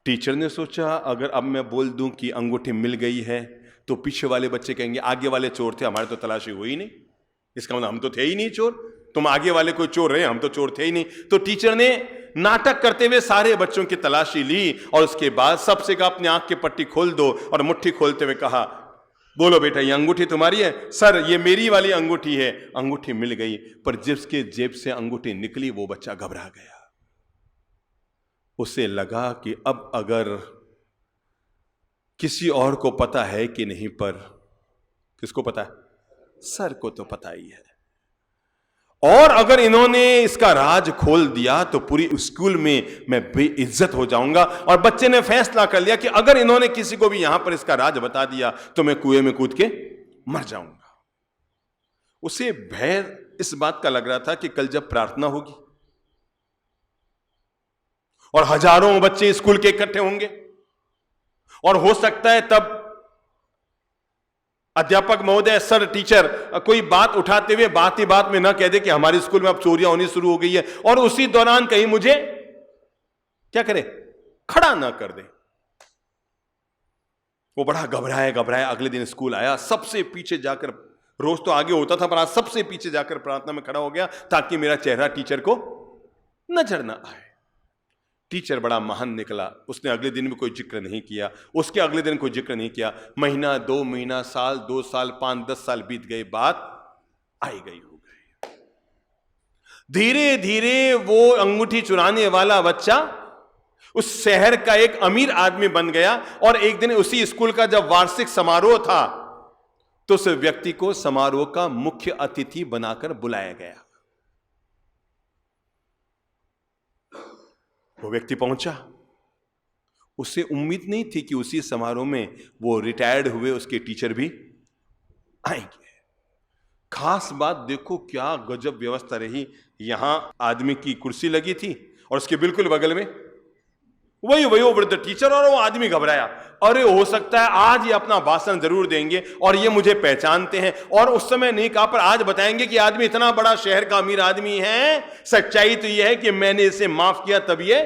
टीचर ने सोचा अगर अब मैं बोल दूं कि अंगूठी मिल गई है तो पीछे वाले बच्चे कहेंगे आगे वाले चोर थे, हमारे तो तलाशी हुई नहीं, इसका मतलब हम तो थे ही नहीं चोर, तुम आगे वाले कोई चोर रहे, हम तो चोर थे ही नहीं। तो टीचर ने नाटक करते हुए सारे बच्चों की तलाशी ली और उसके बाद सबसे कहा अपनी आंख की पट्टी खोल दो, और मुट्ठी खोलते हुए कहा बोलो बेटा ये अंगूठी तुम्हारी है? सर ये मेरी वाली अंगूठी है। अंगूठी मिल गई, पर जिसके जेब से अंगूठी निकली वो बच्चा घबरा गया। उसे लगा कि अब अगर किसी और को पता है कि नहीं, पर किसको पता है? सर को तो पता ही है। और अगर इन्होंने इसका राज खोल दिया तो पूरी स्कूल में मैं बेइज्जत हो जाऊंगा। और बच्चे ने फैसला कर लिया कि अगर इन्होंने किसी को भी यहां पर इसका राज बता दिया तो मैं कुएं में कूद के मर जाऊंगा। उसे भय इस बात का लग रहा था कि कल जब प्रार्थना होगी और हजारों बच्चे स्कूल के इकट्ठे होंगे और हो सकता है तब अध्यापक महोदय, सर, टीचर कोई बात उठाते हुए बात ही बात में ना कह दे कि हमारे स्कूल में अब चोरियां होनी शुरू हो गई है, और उसी दौरान कहीं मुझे क्या करे, खड़ा ना कर दे। वो बड़ा घबराया। अगले दिन स्कूल आया, सबसे पीछे जाकर, रोज तो आगे होता था पर आज सबसे पीछे जाकर प्रार्थना में खड़ा हो गया ताकि मेरा चेहरा टीचर को नजर ना आए। टीचर बड़ा महान निकला, उसने अगले दिन भी कोई जिक्र नहीं किया, उसके अगले दिन कोई जिक्र नहीं किया। महीना, 2 महीना, साल, 2 साल, 5, 10 साल बीत गए, बात आई गई हो गई। धीरे धीरे वो अंगूठी चुराने वाला बच्चा उस शहर का एक अमीर आदमी बन गया। और एक दिन उसी स्कूल का जब वार्षिक समारोह था तो उस व्यक्ति को समारोह का मुख्य अतिथि बनाकर बुलाया गया। वो व्यक्ति पहुंचा, उसे उम्मीद नहीं थी कि उसी समारोह में वो रिटायर्ड हुए उसके टीचर भी आएंगे। खास बात देखो क्या गजब व्यवस्था रही। यहां आदमी की कुर्सी लगी थी और उसके बिल्कुल बगल में वही वो वृद्ध टीचर, और वो आदमी घबराया, अरे हो सकता है आज ये अपना भाषण जरूर देंगे और ये मुझे पहचानते हैं, और उस समय नहीं कहा पर आज बताएंगे कि आदमी इतना बड़ा शहर का अमीर आदमी है। सच्चाई तो ये है कि मैंने इसे माफ किया तब ये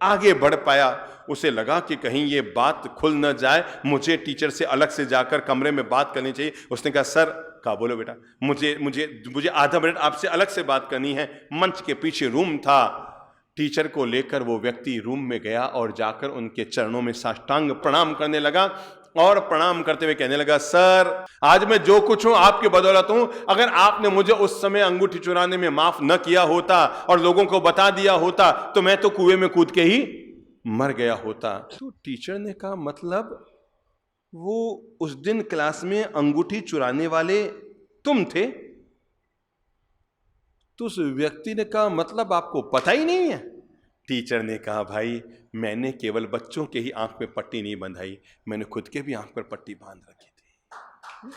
आगे बढ़ पाया। उसे लगा कि कहीं ये बात खुल न जाए, मुझे टीचर से अलग से जाकर कमरे में बात करनी चाहिए। उसने कहा, सर, कहा, बोलो बेटा, मुझे आधा मिनट आपसे अलग से बात करनी है। मंच के पीछे रूम था। टीचर को लेकर वो व्यक्ति रूम में गया और जाकर उनके चरणों में साष्टांग प्रणाम करने लगा और प्रणाम करते हुए कहने लगा, सर, आज मैं जो कुछ हूं आपकी बदौलत हूं। अगर आपने मुझे उस समय अंगूठी चुराने में माफ न किया होता और लोगों को बता दिया होता तो मैं तो कुएं में कूद के ही मर गया होता। तो टीचर ने कहा, मतलब वो उस दिन क्लास में अंगूठी चुराने वाले तुम थे? तो उस व्यक्ति ने कहा, मतलब आपको पता ही नहीं है? टीचर ने कहा, भाई, मैंने केवल बच्चों के ही आंख पे पट्टी नहीं बंधाई, मैंने खुद के भी आंख पर पट्टी बांध रखी थी।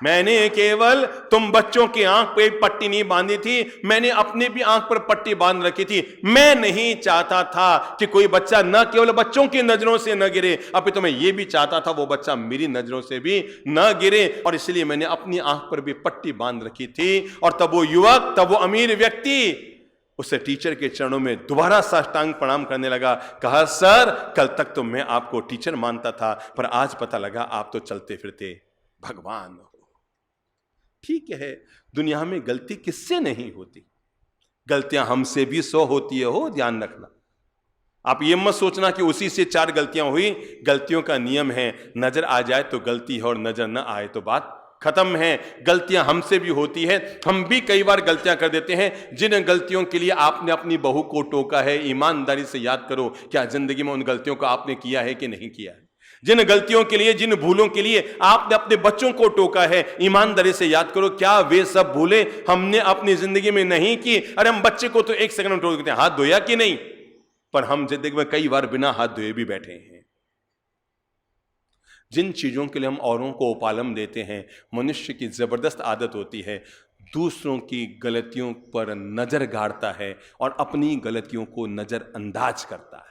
मैंने केवल तुम बच्चों की आंख पे पट्टी नहीं बांधी थी, मैंने अपने भी आंख पर पट्टी बांध रखी थी। मैं नहीं चाहता था कि कोई बच्चा न केवल बच्चों की नजरों से न गिरे, अपितु मैं ये भी चाहता था वो बच्चा मेरी नजरों से भी न गिरे, और इसलिए मैंने अपनी आंख पर भी पट्टी बांध रखी थी। और तब वो युवक, तब वो अमीर व्यक्ति उसे टीचर के चरणों में दोबारा साष्टांग प्रणाम करने लगा। कहा, सर, कल तक तो मैं आपको टीचर मानता था, पर आज पता लगा आप तो चलते फिरते भगवान हो। ठीक है, दुनिया में गलती किससे नहीं होती, गलतियां हमसे भी 100 होती है, हो ध्यान रखना। आप ये मत सोचना कि उसी से 4 गलतियां हुई। गलतियों का नियम है, नजर आ जाए तो गलती है और नजर न आए तो बात खत्म है। गलतियां हमसे भी होती है, हम भी कई बार गलतियां कर देते हैं। जिन गलतियों के लिए आपने अपनी बहू को टोका है, ईमानदारी से याद करो, क्या जिंदगी में उन गलतियों को आपने किया है कि नहीं किया है? जिन गलतियों के लिए, जिन भूलों के लिए आपने अपने बच्चों को टोका है, ईमानदारी से याद करो, क्या वे सब भूलें हमने अपनी जिंदगी में नहीं की? अरे हम बच्चे को तो 1 सेकंड में टोक देते हैं, हाथ धोया कि नहीं, पर हम जिंदगी में कई बार बिना हाथ धोए भी बैठे हैं। जिन चीजों के लिए हम औरों को उपालम देते हैं, मनुष्य की जबरदस्त आदत होती है, दूसरों की गलतियों पर नजर गाड़ता है और अपनी गलतियों को नजरअंदाज करता है।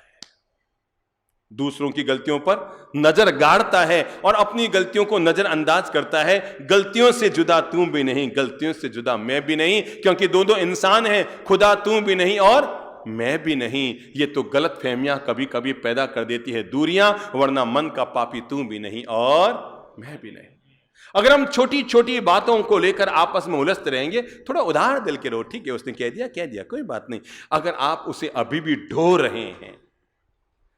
दूसरों की गलतियों पर नजर गाड़ता है और अपनी गलतियों को नजरअंदाज करता है। गलतियों से जुदा तू भी नहीं, गलतियों से जुदा मैं भी नहीं, क्योंकि दोनों इंसान हैं, खुदा तू भी नहीं और मैं भी नहीं। ये तो गलत फहमियां कभी कभी पैदा कर देती है दूरियां, वरना मन का पापी तू भी नहीं और मैं भी नहीं। अगर हम छोटी छोटी बातों को लेकर आपस में उलझते रहेंगे, थोड़ा उदार दिल के रहो, ठीक है, उसने कह दिया कोई बात नहीं। अगर आप उसे अभी भी ढो रहे हैं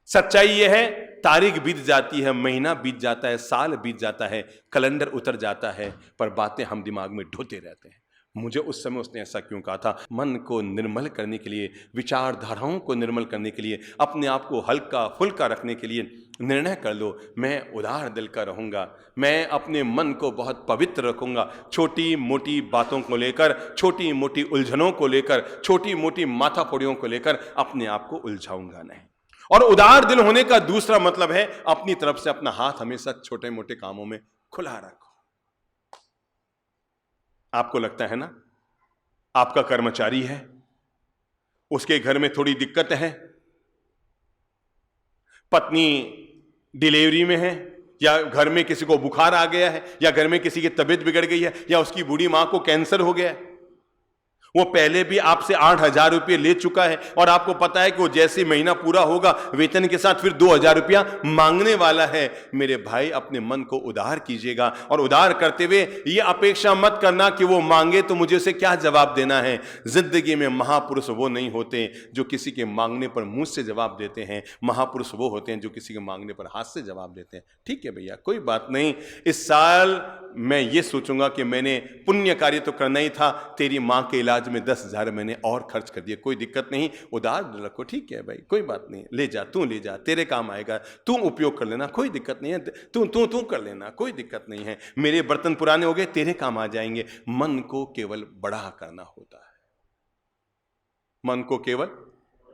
सच्चाई यह है, तारीख बीत जाती है, महीना बीत जाता है, साल बीत जाता है, कैलेंडर उतर जाता है, पर बातें हम दिमाग में ढोते रहते हैं। मुझे उस समय उसने ऐसा क्यों कहा था? मन को निर्मल करने के लिए, विचारधाराओं को निर्मल करने के लिए, अपने आप को हल्का फुल्का रखने के लिए निर्णय कर लो, मैं उदार दिल का रहूंगा, मैं अपने मन को बहुत पवित्र रखूंगा, छोटी मोटी बातों को लेकर, छोटी मोटी उलझनों को लेकर, छोटी मोटी माथाफोड़ियों को लेकर अपने आप को उलझाऊंगा नहीं। और उदार दिल होने का दूसरा मतलब है अपनी तरफ से अपना हाथ हमेशा छोटे मोटे कामों में खुला रखो। आपको लगता है ना, आपका कर्मचारी है, उसके घर में थोड़ी दिक्कत है, पत्नी डिलीवरी में है, या घर में किसी को बुखार आ गया है, या घर में किसी की तबीयत बिगड़ गई है, या उसकी बूढ़ी मां को कैंसर हो गया है, वो पहले भी आपसे 8,000 रुपये ले चुका है और आपको पता है कि वो जैसे महीना पूरा होगा वेतन के साथ फिर 2,000 रुपया मांगने वाला है। मेरे भाई, अपने मन को उदार कीजिएगा, और उदार करते हुए ये अपेक्षा मत करना कि वो मांगे तो मुझे उसे क्या जवाब देना है। जिंदगी में महापुरुष वो नहीं होते जो किसी के मांगने पर मुंह से जवाब देते हैं, महापुरुष वो होते हैं जो किसी के मांगने पर हाथ से जवाब देते हैं। ठीक है भैया, कोई बात नहीं, इस साल मैं ये सोचूंगा कि मैंने पुण्य कार्य तो करना ही था, तेरी मां के इलाज में 10,000 मैंने और खर्च कर दिए, कोई दिक्कत नहीं, उदार रखो, ठीक है भाई, कोई बात नहीं, ले जा, तू ले जा, तेरे काम आएगा, तू उपयोग कर लेना, कोई दिक्कत नहीं है, तू कर लेना, कोई दिक्कत नहीं है, मेरे बर्तन पुराने हो गए, तेरे काम आ जाएंगे। मन को केवल बड़ा करना होता है, मन को केवल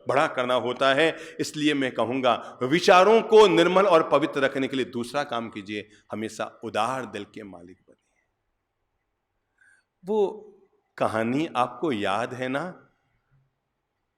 बड़ा करना होता है। इसलिए मैं कहूंगा, विचारों को निर्मल और पवित्र रखने के लिए दूसरा काम कीजिए, हमेशा उदार दिल के मालिक बनिए। वो कहानी आपको याद है ना,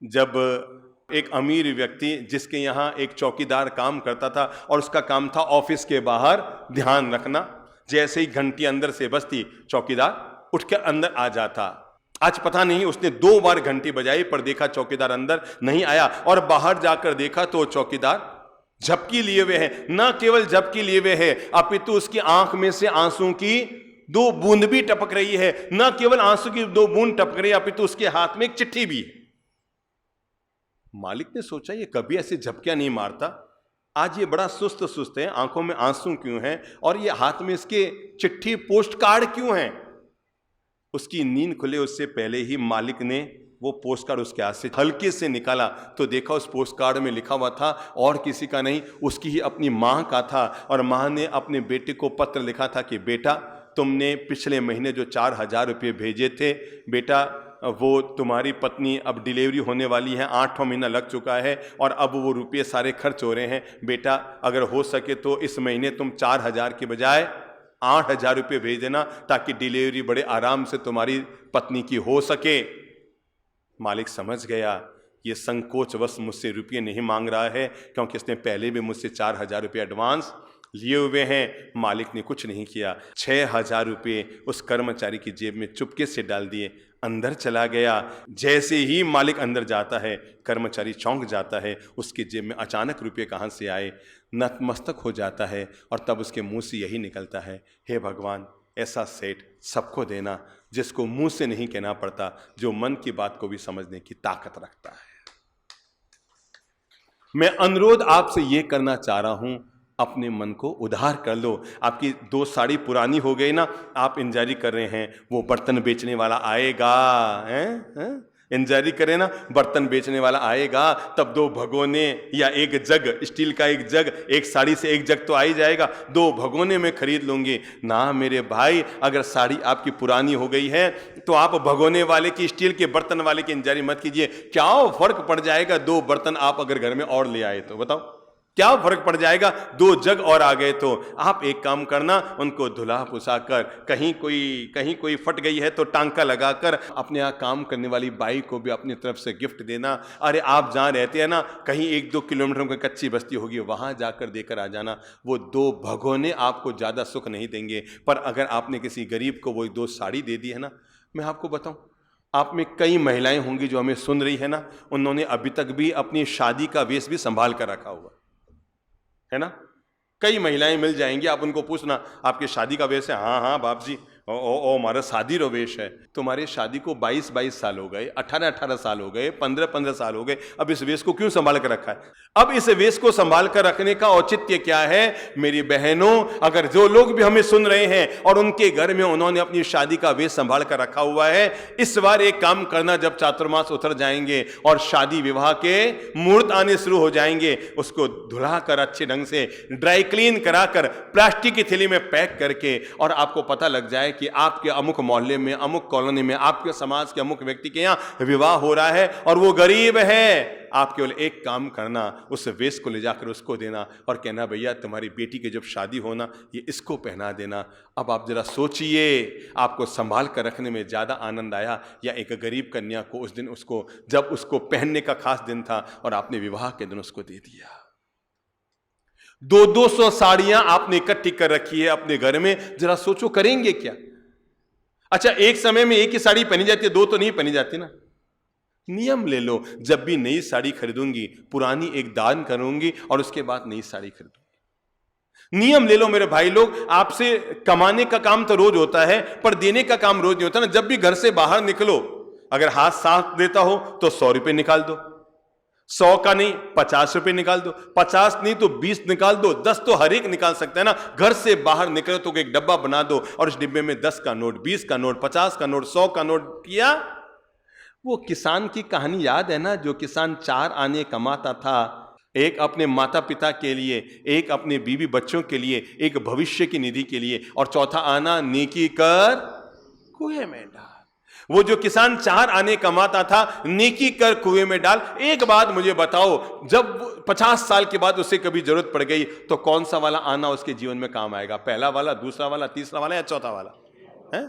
जब एक अमीर व्यक्ति जिसके यहां एक चौकीदार काम करता था और उसका काम था ऑफिस के बाहर ध्यान रखना, जैसे ही घंटी अंदर से बजती चौकीदार उठकर अंदर आ जाता। आज पता नहीं उसने 2 बार घंटी बजाई, पर देखा चौकीदार अंदर नहीं आया, और बाहर जाकर देखा तो चौकीदार झपकी लिए हुए है। न केवल झपकी लिए हुए है, अपितु उसकी आंख में से आंसू की 2 बूंद भी टपक रही है। न केवल आंसू की 2 बूंद टपक रही है, अपितु उसके हाथ में एक चिट्ठी भी है। मालिक ने सोचा ये कभी ऐसे झपकियां नहीं मारता, आज ये बड़ा सुस्त सुस्त है, आंखों में आंसू क्यों है, और ये हाथ में इसके चिट्ठी पोस्ट कार्ड क्यों है। उसकी नींद खुले उससे पहले ही मालिक ने वो पोस्ट कार्ड उसके हाथ से हल्के से निकाला, तो देखा उस पोस्ट कार्ड में लिखा हुआ था और किसी का नहीं, उसकी ही अपनी मां का था। और मां ने अपने बेटे को पत्र लिखा था कि बेटा, तुमने पिछले महीने जो 4,000 रुपये भेजे थे, बेटा वो तुम्हारी पत्नी अब डिलीवरी होने वाली है, 8वां महीना लग चुका है और अब वो रुपये सारे खर्च हो रहे हैं। बेटा अगर हो सके तो इस महीने तुम 4,000 के बजाय 8,000 रुपये भेज देना, ताकि डिलीवरी बड़े आराम से तुम्हारी पत्नी की हो सके। मालिक समझ गया ये संकोचवश मुझसे रुपये नहीं मांग रहा है, क्योंकि इसने पहले भी मुझसे 4,000 रुपये एडवांस लिए हुए हैं। मालिक ने कुछ नहीं किया, 6,000 रुपये उस कर्मचारी की जेब में चुपके से डाल दिए, अंदर चला गया। जैसे ही मालिक अंदर जाता है, कर्मचारी चौंक जाता है, उसकी जेब में अचानक रुपये कहाँ से आए, नतमस्तक हो जाता है। और तब उसके मुंह से यही निकलता है, हे भगवान, ऐसा सेठ सबको देना जिसको मुंह से नहीं कहना पड़ता, जो मन की बात को भी समझने की ताकत रखता है। मैं अनुरोध आपसे ये करना चाह रहा हूं, अपने मन को उधार कर लो। आपकी 2 साड़ी पुरानी हो गई ना, आप इंजारी कर रहे हैं, वो बर्तन बेचने वाला आएगा, हैं? इंजारी करें ना, बर्तन बेचने वाला आएगा, तब 2 भगोने या 1 जग, स्टील का 1 जग, एक साड़ी से 1 जग तो आ ही जाएगा, 2 भगोने में खरीद लूंगी ना। मेरे भाई, अगर साड़ी आपकी पुरानी हो गई है तो आप भगोने वाले की, स्टील के बर्तन वाले की इंजारी मत कीजिए। क्या फर्क पड़ जाएगा 2 बर्तन आप अगर घर में और ले आए तो, बताओ क्या फर्क पड़ जाएगा, 2 जग और आ गए तो। आप एक काम करना, उनको धुला पुसा कर, कहीं कोई फट गई है तो टांका लगाकर अपने यहाँ काम करने वाली बाई को भी अपनी तरफ से गिफ्ट देना। अरे आप जहाँ रहते हैं ना, कहीं 1-2 किलोमीटर की कच्ची बस्ती होगी, वहाँ जाकर देकर आ जाना। वो 2 भगोने आपको ज़्यादा सुख नहीं देंगे, पर अगर आपने किसी गरीब को वो 2 साड़ी दे दी है ना, मैं आपको बताऊँ, आप में कई महिलाएं होंगी जो हमें सुन रही है ना, उन्होंने अभी तक भी अपनी शादी का वेश भी संभाल कर रखा हुआ है ना। कई महिलाएं मिल जाएंगी, आप उनको पूछना आपकी शादी का वेश है, हाँ हाँ बाप जी, ओ हमारा शादी रो वेश है। तुम्हारी शादी को 22-22 साल हो गए, 18-18 साल हो गए, 15-15 साल हो गए, अब इस वेश को क्यों संभाल कर रखा है? अब इस वेश को संभाल कर रखने का औचित्य क्या है? मेरी बहनों, अगर जो लोग भी हमें सुन रहे हैं और उनके घर में उन्होंने अपनी शादी का वेश संभाल कर रखा हुआ है, इस बार एक काम करना, जब चातुर्मास उतर जाएंगे और शादी विवाह के मुहूर्त आने शुरू हो जाएंगे, उसको धुला कर अच्छे ढंग से ड्राई क्लीन कराकर प्लास्टिक की थैली में पैक करके, और आपको पता लग जाए कि आपके अमुक मोहल्ले में, अमुक कॉलोनी में, आपके समाज के अमुक व्यक्ति के यहां विवाह हो रहा है और वो गरीब है, आप केवल एक काम करना, उस वेश को ले जाकर उसको देना और कहना, भैया तुम्हारी बेटी की जब शादी होना ये इसको पहना देना। अब आप जरा सोचिए, आपको संभाल कर रखने में ज्यादा आनंद आया या एक गरीब कन्या को उस दिन, उसको जब उसको पहनने का खास दिन था और आपने विवाह के दिन उसको दे दिया? 200 साड़ियां आपने इकट्ठी कर रखी है अपने घर में, जरा सोचो करेंगे क्या? अच्छा, एक समय में एक ही साड़ी पहनी जाती है, दो तो नहीं पहनी जाती ना। नियम ले लो, जब भी नई साड़ी खरीदूंगी पुरानी एक दान करूंगी और उसके बाद नई साड़ी खरीदूंगी। नियम ले लो मेरे भाई लोग, आपसे कमाने का काम तो रोज होता है पर देने का काम रोज नहीं होता ना। जब भी घर से बाहर निकलो, अगर हाथ साफ देता हो तो 100 रुपए निकाल दो, 100 का नहीं 50 रुपए निकाल दो, 50 नहीं तो 20 निकाल दो, 10 तो हर एक निकाल सकता है ना। घर से बाहर निकलो तो एक डब्बा बना दो और इस डिब्बे में 10 का नोट, 20 का नोट, 50 का नोट, 100 का नोट किया। वो किसान की कहानी याद है ना, जो किसान 4 आने कमाता था, एक अपने माता पिता के लिए, एक अपने बीवी बच्चों के लिए, एक भविष्य की निधि के लिए, और चौथा आना नेकी कर कुएं में डाल। वो जो किसान 4 आने कमाता था, नेकी कर कुएं में डाल। एक बात मुझे बताओ, जब 50 साल के बाद उसे कभी जरूरत पड़ गई तो कौन सा वाला आना उसके जीवन में काम आएगा? पहला वाला, दूसरा वाला, तीसरा वाला या चौथा वाला है?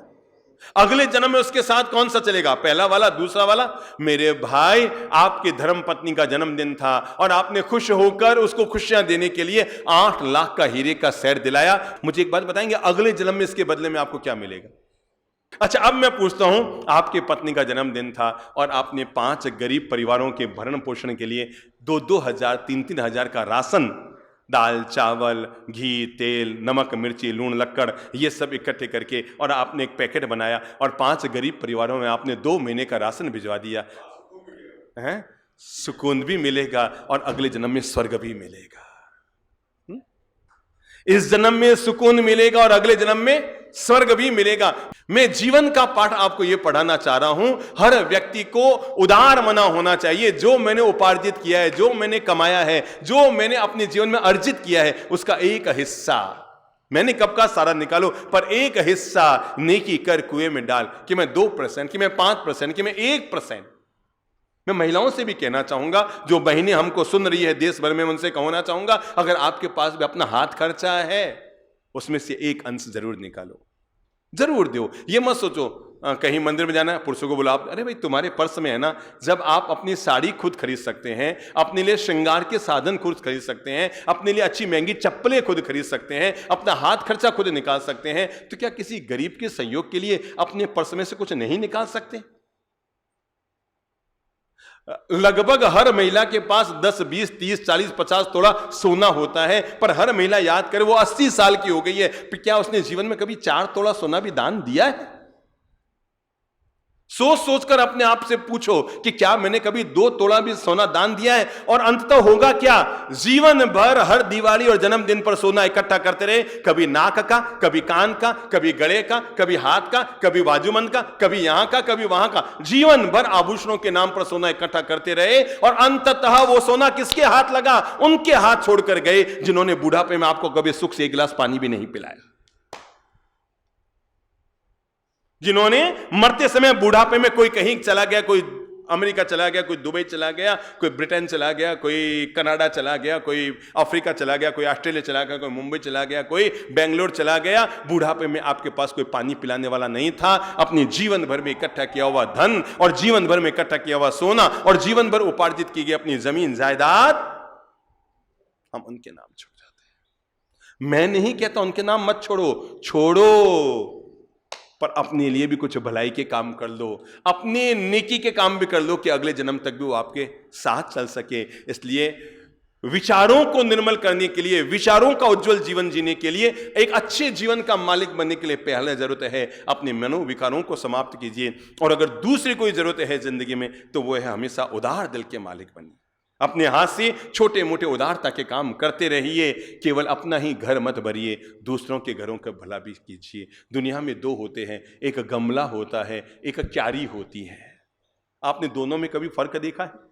अगले जन्म में उसके साथ कौन सा चलेगा? पहला वाला, दूसरा वाला? मेरे भाई, आपकी धर्म पत्नी का जन्मदिन था और आपने खुश होकर उसको खुशियां देने के लिए 8 लाख का हीरे का सेट दिलाया। मुझे एक बात बताएंगे, अगले जन्म में इसके बदले में आपको क्या मिलेगा? अच्छा, अब मैं पूछता हूं, आपके पत्नी का जन्मदिन था और आपने 5 गरीब परिवारों के भरण पोषण के लिए 2-2 हजार, 3-3 हजार का राशन, दाल, चावल, घी, तेल, नमक, मिर्ची, लूण, लक्कड़, ये सब इकट्ठे करके, और आपने एक पैकेट बनाया और 5 गरीब परिवारों में आपने 2 महीने का राशन भिजवा दिया है? सुकून भी मिलेगा और अगले जन्म में स्वर्ग भी मिलेगा। इस जन्म में सुकून मिलेगा और अगले जन्म में स्वर्ग भी मिलेगा। मैं जीवन का पाठ आपको यह पढ़ाना चाह रहा हूं, हर व्यक्ति को उदार मना होना चाहिए। जो मैंने उपार्जित किया है, जो मैंने कमाया है, जो मैंने अपने जीवन में अर्जित किया है, उसका एक हिस्सा, मैंने कब का सारा निकालो, पर एक हिस्सा नेकी कर कुएं में डाल। कि मैं 2%, कि मैं 5%, कि मैं 1%। मैं महिलाओं से भी कहना चाहूंगा, जो बहनें हमको सुन रही है देश भर में, उनसे कहना चाहूंगा, अगर आपके पास भी अपना हाथ खर्चा है, उसमें से एक अंश जरूर निकालो, जरूर दो। ये मत सोचो कहीं मंदिर में जाना है, पुरुषों को बोला, अरे भाई तुम्हारे पर्स में है ना, जब आप अपनी साड़ी खुद खरीद सकते हैं, अपने लिए श्रृंगार के साधन खुद खरीद सकते हैं, अपने लिए अच्छी महंगी चप्पलें खुद खरीद सकते हैं, अपना हाथ खर्चा खुद निकाल सकते हैं, तो क्या किसी गरीब के सहयोग के लिए अपने पर्स में से कुछ नहीं निकाल सकते? लगभग हर महिला के पास 10, 20, 30, 40, 50 तोला सोना होता है, पर हर महिला याद करे वो 80 साल की हो गई है, क्या उसने जीवन में कभी 4 तोला सोना भी दान दिया है? सोच सोचकर अपने आप से पूछो कि क्या मैंने कभी 2 तोला भी सोना दान दिया है? और अंततः होगा क्या? जीवन भर हर दिवाली और जन्मदिन पर सोना इकट्ठा करते रहे, कभी नाक का, कभी कान का, कभी गले का, कभी हाथ का, कभी बाजूबंद का, कभी यहां का, कभी वहां का। जीवन भर आभूषणों के नाम पर सोना इकट्ठा करते रहे और अंततः वो सोना किसके हाथ लगा? उनके हाथ छोड़कर गए जिन्होंने बुढ़ापे में आपको कभी सुख से 1 गिलास पानी भी नहीं पिलाया, जिन्होंने मरते समय बुढ़ापे में, कोई कहीं चला गया, कोई अमेरिका चला गया, कोई दुबई चला गया, कोई ब्रिटेन चला गया, कोई कनाडा चला गया, कोई अफ्रीका चला गया, कोई ऑस्ट्रेलिया चला गया, कोई मुंबई चला गया, कोई बेंगलोर चला गया। बुढ़ापे में आपके पास कोई पानी पिलाने वाला नहीं था। अपनी जीवन भर में इकट्ठा किया हुआ धन और जीवन भर में इकट्ठा किया हुआ सोना और जीवन भर उपार्जित की गई अपनी जमीन जायदाद, हम उनके नाम छोड़ जाते हैं। मैं नहीं कहता उनके नाम मत छोड़ो, छोड़ो, पर अपने लिए भी कुछ भलाई के काम कर लो, अपने नेकी के काम भी कर लो कि अगले जन्म तक भी वो आपके साथ चल सके। इसलिए विचारों को निर्मल करने के लिए, विचारों का उज्जवल जीवन जीने के लिए, एक अच्छे जीवन का मालिक बनने के लिए पहले जरूरत है अपने मनोविकारों को समाप्त कीजिए। और अगर दूसरी कोई जरूरत है जिंदगी में तो वो है हमेशा उदार दिल के मालिक बनिए। अपने हाथ से छोटे मोटे उदारता के काम करते रहिए। केवल अपना ही घर मत भरिए, दूसरों के घरों का भला भी कीजिए। दुनिया में दो होते हैं, एक गमला होता है, एक क्यारी होती है। आपने दोनों में कभी फर्क देखा है?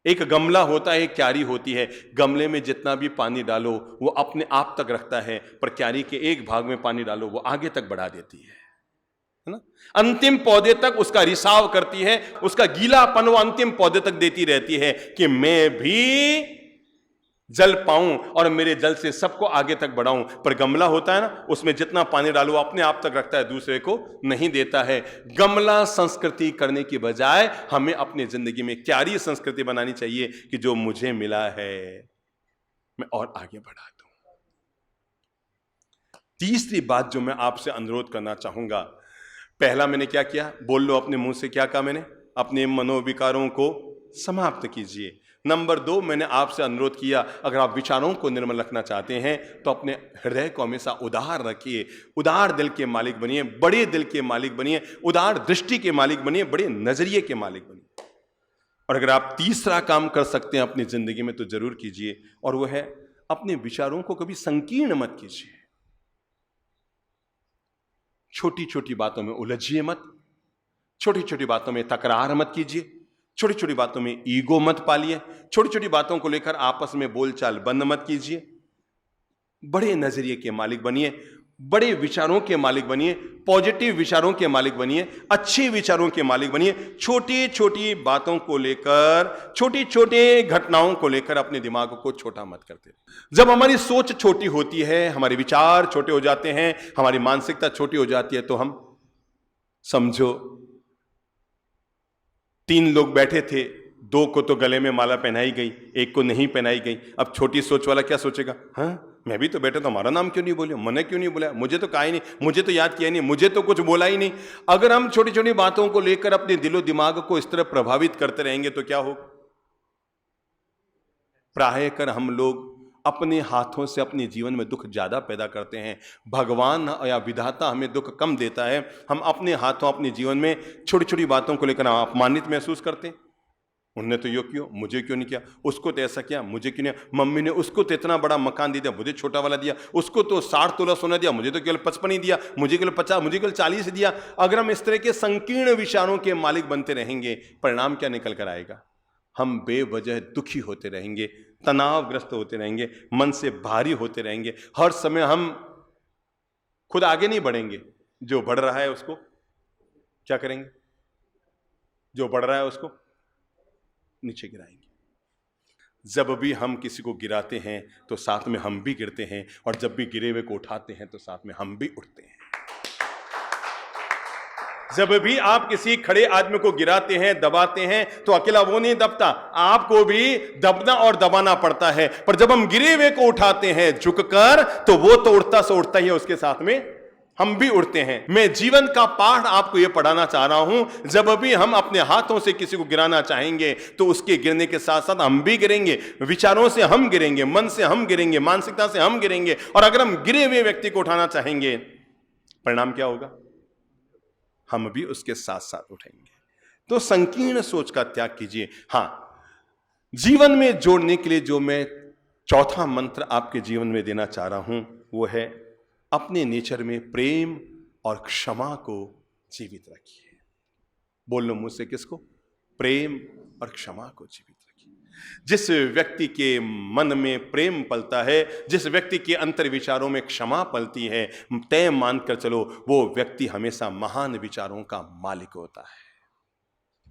एक गमला होता है, एक क्यारी होती है। गमले में जितना भी पानी डालो वो अपने आप तक रखता है, पर क्यारी के एक भाग में पानी डालो वो आगे तक बढ़ा देती है ना। अंतिम पौधे तक उसका रिसाव करती है, उसका गीलापन वो अंतिम पौधे तक देती रहती है कि मैं भी जल पाऊं और मेरे जल से सबको आगे तक बढ़ाऊं। पर गमला होता है ना, उसमें जितना पानी डालो अपने आप तक रखता है, दूसरे को नहीं देता है। गमला संस्कृति करने की बजाय हमें अपनी जिंदगी में क्यारी संस्कृति बनानी चाहिए कि जो मुझे मिला है मैं और आगे बढ़ा दूं। तीसरी बात जो मैं आपसे अनुरोध करना चाहूंगा, पहला मैंने क्या किया, बोल लो अपने मुंह से, क्या कहा मैंने? अपने मनोविकारों को समाप्त कीजिए। नंबर 2, मैंने आपसे अनुरोध किया, अगर आप विचारों को निर्मल रखना चाहते हैं तो अपने हृदय को हमेशा उदार रखिए। उदार दिल के मालिक बनिए, बड़े दिल के मालिक बनिए, उदार दृष्टि के मालिक बनिए, बड़े नजरिए के मालिक बनिए। और अगर आप तीसरा काम कर सकते हैं अपनी जिंदगी में तो जरूर कीजिए, और वह है अपने विचारों को कभी संकीर्ण मत कीजिए। छोटी छोटी बातों में उलझिए मत, छोटी छोटी बातों में तकरार मत कीजिए, छोटी छोटी बातों में ईगो मत पालिए, छोटी छोटी बातों को लेकर आपस में बोलचाल बंद मत कीजिए। बड़े नजरिए के मालिक बनिए, बड़े विचारों के मालिक बनिए, पॉजिटिव विचारों के मालिक बनिए, अच्छे विचारों के मालिक बनिए। छोटी छोटी बातों को लेकर, छोटी छोटी घटनाओं को लेकर अपने दिमाग को छोटा मत करते। जब हमारी सोच छोटी होती है, हमारे विचार छोटे हो जाते हैं, हमारी मानसिकता छोटी हो जाती है, तो हम समझो 3 लोग बैठे थे, 2 को तो गले में माला पहनाई गई, 1 को नहीं पहनाई गई। अब छोटी सोच वाला क्या सोचेगा, हाँ मैं भी तो बैठा, तो हमारा नाम क्यों नहीं बोले, मैंने क्यों नहीं बोला, मुझे तो कहा ही नहीं, मुझे तो याद किया नहीं, मुझे तो कुछ बोला ही नहीं। अगर हम छोटी छोटी बातों को लेकर अपने दिलो दिमाग को इस तरह प्रभावित करते रहेंगे तो क्या होगा? प्राय कर हम लोग अपने हाथों से अपने जीवन में दुख ज्यादा पैदा करते हैं। भगवान या विधाता हमें दुख कम देता है। हम अपने हाथों अपने जीवन में छोटी छोटी बातों को लेकर अपमानित महसूस करते हैं। उनने तो यो क्यों, मुझे क्यों नहीं किया, उसको तो ऐसा किया, मुझे क्यों नहीं, मम्मी ने उसको तो इतना बड़ा मकान दे दिया, मुझे छोटा वाला दिया, उसको तो 60 तोला सोना दिया, मुझे तो केवल 55 ही दिया, मुझे केवल 50, मुझे केवल 40 दिया। अगर हम इस तरह के संकीर्ण विचारों के मालिक बनते रहेंगे, परिणाम क्या निकल कर आएगा? हम बेवजह दुखी होते रहेंगे, तनावग्रस्त होते रहेंगे, मन से भारी होते रहेंगे। हर समय हम खुद आगे नहीं बढ़ेंगे, जो बढ़ रहा है उसको क्या करेंगे? जो बढ़ रहा है उसको नीचे गिराएंगे। जब भी हम किसी को गिराते हैं तो साथ में हम भी गिरते हैं, और जब भी गिरे हुए को उठाते हैं तो साथ में हम भी उठते हैं। जब भी आप किसी खड़े आदमी को गिराते हैं, दबाते हैं, तो अकेला वो नहीं दबता, आपको भी दबना और दबाना पड़ता है। पर जब हम गिरे हुए को उठाते हैं झुककर, तो वो तो उड़ता से उड़ता ही है, उसके साथ में हम भी उड़ते हैं। मैं जीवन का पाठ आपको यह पढ़ाना चाह रहा हूं, जब भी हम अपने हाथों से किसी को गिराना चाहेंगे तो उसके गिरने के साथ साथ हम भी गिरेंगे। विचारों से हम गिरेंगे, मन से हम गिरेंगे, मानसिकता से हम गिरेंगे। और अगर हम गिरे हुए व्यक्ति को उठाना चाहेंगे, परिणाम क्या होगा? हम भी उसके साथ साथ उठेंगे। तो संकीर्ण सोच का त्याग कीजिए। हां, जीवन में जोड़ने के लिए जो मैं चौथा मंत्र आपके जीवन में देना चाह रहा हूं वो है, अपने नेचर में प्रेम और क्षमा को जीवित रखिए। बोल लो मुझसे, किसको? प्रेम और क्षमा को जीवित रखिए। जिस व्यक्ति के मन में प्रेम पलता है, जिस व्यक्ति के अंतर विचारों में क्षमा पलती है, तय मानकर चलो वो व्यक्ति हमेशा महान विचारों का मालिक होता है,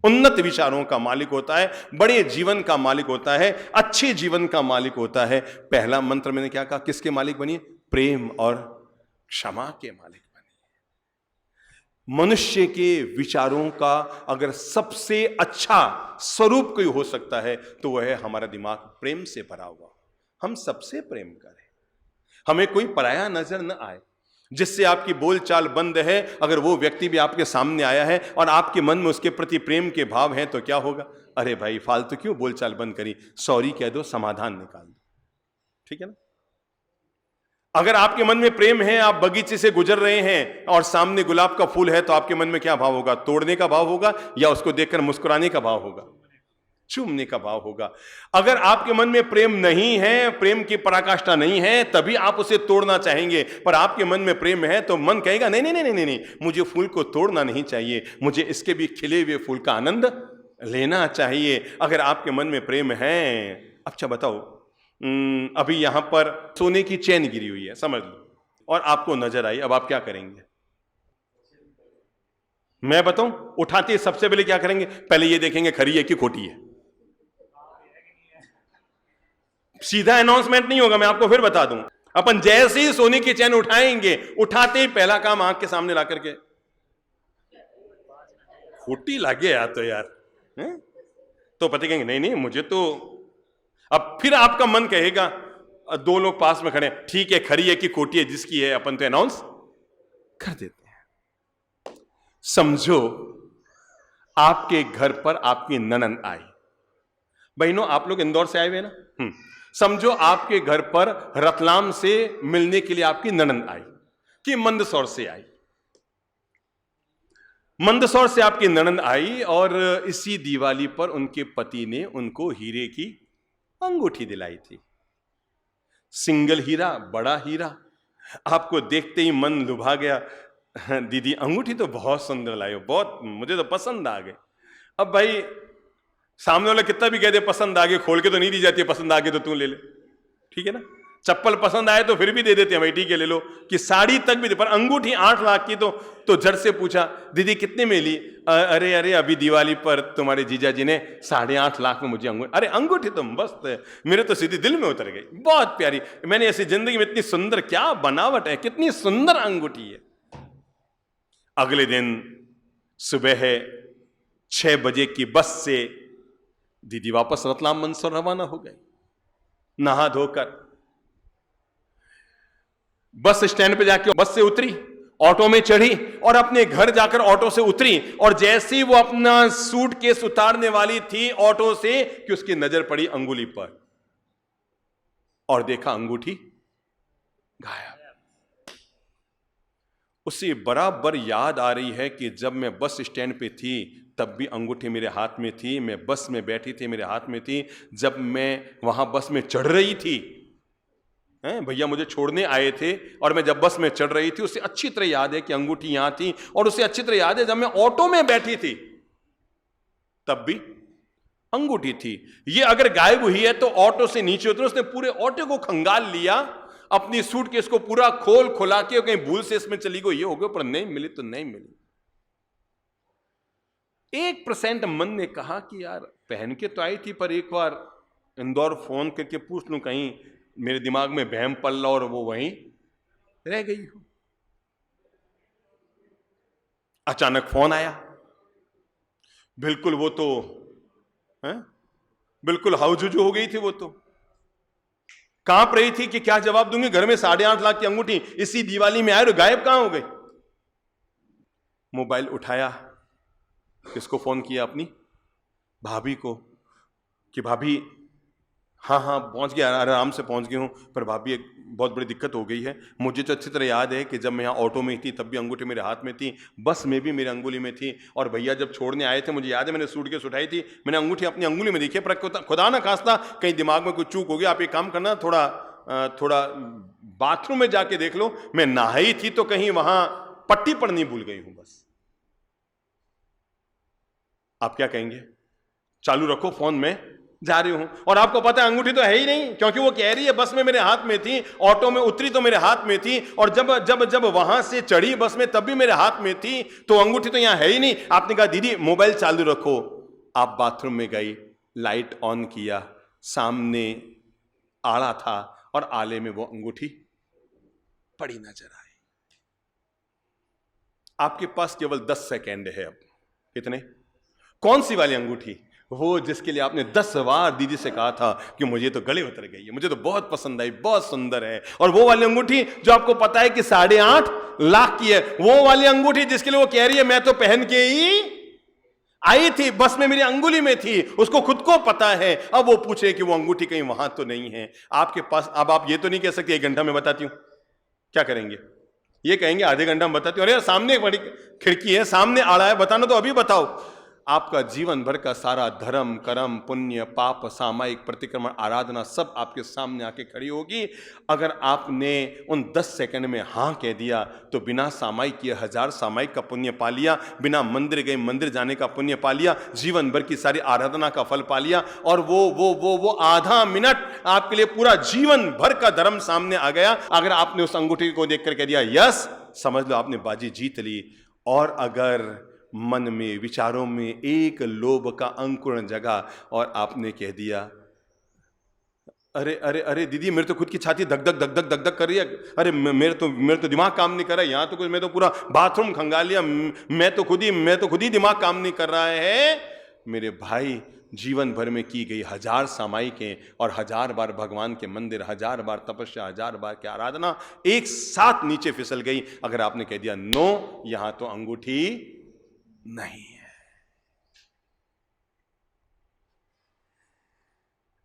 उन्नत विचारों का मालिक होता है, बड़े जीवन का मालिक होता है, अच्छे जीवन का मालिक होता है। पहला मंत्र मैंने क्या कहा? किसके मालिक बनिए? प्रेम और क्षमा के मालिक बनिए। मनुष्य के विचारों का अगर सबसे अच्छा स्वरूप कोई हो सकता है तो वह है हमारा दिमाग प्रेम से भरा हुआ। हम सबसे प्रेम करें, हमें कोई पराया नजर न आए। जिससे आपकी बोलचाल बंद है, अगर वो व्यक्ति भी आपके सामने आया है और आपके मन में उसके प्रति प्रेम के भाव हैं तो क्या होगा? अरे भाई फालतू क्यों बोलचाल बंद करी, सॉरी कह दो, समाधान निकाल दो, ठीक है ना। अगर आपके मन में प्रेम है, आप बगीचे से गुजर रहे हैं और सामने गुलाब का फूल है, तो आपके मन में क्या भाव होगा? तोड़ने का भाव होगा या उसको देखकर मुस्कुराने का भाव होगा? चूमने का भाव होगा। अगर आपके मन में प्रेम नहीं है, प्रेम की पराकाष्ठा नहीं है, तभी आप उसे तोड़ना चाहेंगे। पर आपके मन में प्रेम है तो मन कहेगा नहीं नहीं नहीं नहीं नहीं, मुझे फूल को तोड़ना नहीं चाहिए, मुझे इसके भी खिले हुए फूल का आनंद लेना चाहिए। अगर आपके मन में प्रेम है, अच्छा बताओ, अभी यहां पर सोने की चैन गिरी हुई है, समझ लो, और आपको नजर आई, अब आप क्या करेंगे? मैं बताऊं, उठाते सबसे पहले क्या करेंगे? पहले ये देखेंगे खरी है कि खोटी है। सीधा अनाउंसमेंट नहीं होगा, मैं आपको फिर बता दूं। अपन जैसे ही सोने की चैन उठाएंगे, उठाते ही पहला काम आंख के सामने ला करके, खोटी लगे यार, तो यार तो पति कहेंगे नहीं नहीं मुझे तो, अब फिर आपका मन कहेगा, दो लोग पास में खड़े, ठीक है खरी है कि खोटी है, जिसकी है अपन तो अनाउंस कर देते हैं। समझो आपके घर पर आपकी ननंद आई। बहनों आप लोग इंदौर से आए हुए ना, समझो आपके घर पर रतलाम से मिलने के लिए आपकी ननंद आई कि मंदसौर से आई। मंदसौर से आपकी ननंद आई और इसी दिवाली पर उनके पति ने उनको हीरे की अंगूठी दिलाई थी। सिंगल हीरा, बड़ा हीरा। आपको देखते ही मन लुभा गया, दीदी अंगूठी तो बहुत सुंदर लाई हो, बहुत मुझे तो पसंद आ गई। अब भाई सामने वाला कितना भी कह दे पसंद आ गए, खोल के तो नहीं दी जाती, पसंद आ गए तो तू ले ले, ठीक है ना। चप्पल पसंद आए तो फिर भी दे देते हैं, भाई ठीक है ले लो, कि साड़ी तक भी दे। पर अंगूठी 8 लाख की, तो झट से पूछा दीदी कितने में ली? अरे अरे अभी दिवाली पर तुम्हारे जीजा जी ने 8.5 लाख में मुझे अंगूठी। अरे अंगूठी तो मस्त है, मेरे तो सीधी दिल में उतर गई, बहुत प्यारी, मैंने ऐसी जिंदगी में इतनी सुंदर, क्या बनावट है, कितनी सुंदर अंगूठी है। अगले दिन सुबह 6 बजे की बस से दीदी वापस रतलाम मंदसौर रवाना हो गए। नहा धोकर बस स्टैंड पे जाके बस से उतरी, ऑटो में चढ़ी और अपने घर जाकर ऑटो से उतरी। और जैसे ही वो अपना सूटकेस उतारने वाली थी ऑटो से, कि उसकी नजर पड़ी अंगुली पर और देखा अंगूठी गायब। उसे बराबर याद आ रही है कि जब मैं बस स्टैंड पे थी तब भी अंगूठी मेरे हाथ में थी, मैं बस में बैठी थी मेरे हाथ में थी, जब मैं वहां बस में चढ़ रही थी, भैया मुझे छोड़ने आए थे और मैं जब बस में चढ़ रही थी, उसे अच्छी तरह याद है कि अंगूठी यहां थी। और उसे अच्छी तरह याद है जब मैं ऑटो में बैठी थी तब भी अंगूठी थी। ये अगर गायब हुई है तो ऑटो से नीचे उतरे, उसने पूरे ऑटो को खंगाल लिया, अपनी सूटकेस को पूरा खोल खुला के कहीं भूल से इसमें चली गई, ये हो गया, पर नहीं मिली तो नहीं मिली। 1% मन ने कहा कि यार पहन के तो आई थी, पर एक बार इंदौर फोन करके पूछ लूं, कहीं मेरे दिमाग में बहम पल्ला और वो वहीं रह गई हो। अचानक फोन आया, बिल्कुल वो तो बिल्कुल हाउजुजू हो गई थी, वो तो कांप रही थी कि क्या जवाब दूंगी, घर में 8.5 लाख की अंगूठी इसी दिवाली में आए और गायब कहां हो गई। मोबाइल उठाया, किसको फोन किया? अपनी भाभी को, कि भाभी हाँ हाँ पहुंच गया, आराम से पहुंच गई हूँ, पर भाभी एक बहुत बड़ी दिक्कत हो गई है। मुझे तो अच्छी तरह याद है कि जब मैं यहाँ ऑटो में थी तब भी अंगूठी मेरे हाथ में थी, बस में भी मेरे अंगुली में थी, और भैया जब छोड़ने आए थे मुझे याद है मैंने सूटकेस उठाई थी, मैंने अंगूठी अपनी अंगुली में देखी, पर खुदा ना खास्ता कहीं दिमाग में कुछ चूक हो गया। आप एक काम करना, थोड़ा बाथरूम में जाके देख लो, मैं नहाई थी तो कहीं वहां पट्टी पड़नी भूल गई हूं बस। आप क्या कहेंगे? चालू रखो, फोन में जा रही हूं और आपको पता है अंगूठी तो है ही नहीं, क्योंकि वो कह रही है बस में मेरे हाथ में थी, ऑटो में उतरी तो मेरे हाथ में थी, और जब जब जब वहां से चढ़ी बस में तब भी मेरे हाथ में थी, तो अंगूठी तो यहां है ही नहीं। आपने कहा दीदी मोबाइल चालू रखो। आप बाथरूम में गई, लाइट ऑन किया, सामने आड़ा था और आले में वो अंगूठी पड़ी नजर आई। आपके पास केवल 10 सेकेंड है। अब कितने? कौन सी वाली अंगूठी? वो जिसके लिए आपने 10 बार दीदी से कहा था कि मुझे तो गले उतर गई है, मुझे तो बहुत पसंद आई, बहुत सुंदर है। और वो वाली अंगूठी जो आपको पता है कि 8.5 लाख की है, वो वाली अंगूठी जिसके लिए वो कह रही है मैं तो पहन के ही आई थी, बस में मेरी अंगुली में थी, उसको खुद को पता है। अब वो पूछे कि वो अंगूठी कहीं वहां तो नहीं है आपके पास। अब आप ये तो नहीं कह सकते 1 घंटा में बताती हूं, क्या करेंगे? ये कहेंगे आधे घंटा में बताती हूं। अरे यार, सामने एक बड़ी खिड़की है, सामने आड़ा है, बताना तो अभी बताओ। आपका जीवन भर का सारा धर्म, कर्म, पुण्य, पाप, सामायिक, प्रतिक्रमण, आराधना सब आपके सामने आके खड़ी होगी। अगर आपने उन 10 सेकंड में हां कह दिया तो बिना सामायिक किए 1000 सामायिक का पुण्य पा लिया, बिना मंदिर गए मंदिर जाने का पुण्य पा लिया, जीवन भर की सारी आराधना का फल पा लिया। और वो आधा मिनट आपके लिए पूरा जीवन भर का धर्म सामने आ गया। अगर आपने उस अंगूठी को देखकर कह दिया यस, समझ लो आपने बाजी जीत ली। और अगर मन में, विचारों में एक लोभ का अंकुरण जगा और आपने कह दिया अरे अरे अरे दीदी, मेरे तो खुद की छाती धक धक धक धक धक धक कर रही है, अरे मेरे तो दिमाग काम नहीं कर रहा है, यहां तो कुछ, मैं तो पूरा बाथरूम खंगाल लिया, मैं तो खुद ही दिमाग काम नहीं कर रहा है। मेरे भाई, जीवन भर में की गई 1000 सामायिकें और 1000 बार भगवान के मंदिर, 1000 बार तपस्या, 1000 बार की आराधना एक साथ नीचे फिसल गई। अगर आपने कह दिया नो, यहां तो अंगूठी नहीं है।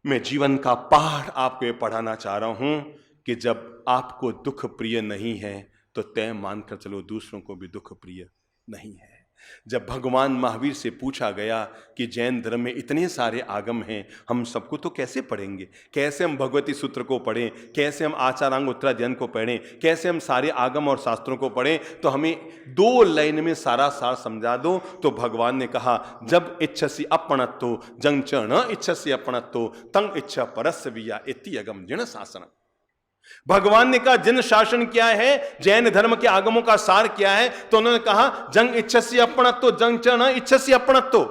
मैं जीवन का पाठ आपको ये पढ़ाना चाह रहा हूं कि जब आपको दुख प्रिय नहीं है तो तय मानकर चलो दूसरों को भी दुख प्रिय नहीं है। जब भगवान महावीर से पूछा गया कि जैन धर्म में इतने सारे आगम हैं, हम सबको तो कैसे पढ़ेंगे, कैसे हम भगवती सूत्र को पढ़ें, कैसे हम आचारांग उत्तराध्ययन को पढ़ें, कैसे हम सारे आगम और शास्त्रों को पढ़ें, तो हमें 2 लाइन में सारा सार समझा दो। तो भगवान ने कहा जब इच्छसि अपणत्तो जंग च न इच्छसि अपणत्तो तंग इच्छा परस्य विया इति अगम जिन शासन। भगवान ने कहा जिन शासन क्या है, जैन धर्म के आगमों का सार क्या है, तो उन्होंने कहा जंग इच्छसि अपणत्तो जंग च न इच्छसि अपणत्तो।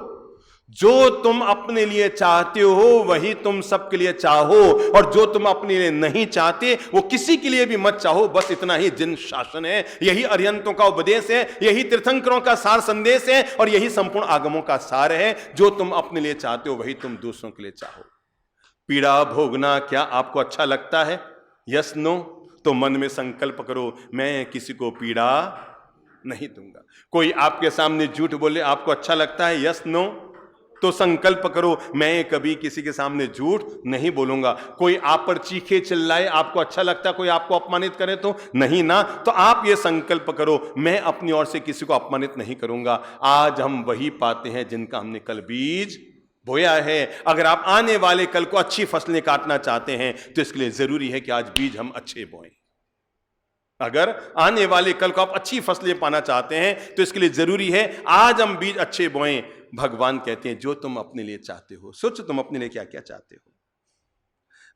जो तुम अपने लिए चाहते हो वही तुम सबके लिए चाहो, और जो तुम अपने लिए नहीं चाहते वो किसी के लिए भी मत चाहो। बस इतना ही जिन शासन है, यही अरिहंतों का उपदेश है, यही तीर्थंकरों का सार संदेश है, और यही संपूर्ण आगमों का सार है। जो तुम अपने लिए चाहते हो वही तुम दूसरों के लिए चाहो। पीड़ा भोगना क्या आपको अच्छा लगता है? Yes no? तो मन में संकल्प करो मैं किसी को पीड़ा नहीं दूंगा। कोई आपके सामने झूठ बोले आपको अच्छा लगता है? Yes no? तो संकल्प करो मैं कभी किसी के सामने झूठ नहीं बोलूंगा। कोई आप पर चीखे चिल्लाए आपको अच्छा लगता है? कोई आपको अपमानित करे तो नहीं ना? तो आप ये संकल्प करो मैं अपनी ओर से किसी को अपमानित नहीं करूंगा। आज हम वही पाते हैं जिनका हमने कल बीज बोया है। अगर आप आने वाले कल को अच्छी फसलें काटना चाहते हैं तो इसके लिए जरूरी है कि आज बीज हम अच्छे बोएं। अगर आने वाले कल को आप अच्छी फसलें पाना चाहते हैं तो इसके लिए जरूरी है आज हम बीज अच्छे बोएं। भगवान कहते हैं जो तुम अपने लिए चाहते हो, सोचो तुम अपने लिए क्या क्या चाहते हो।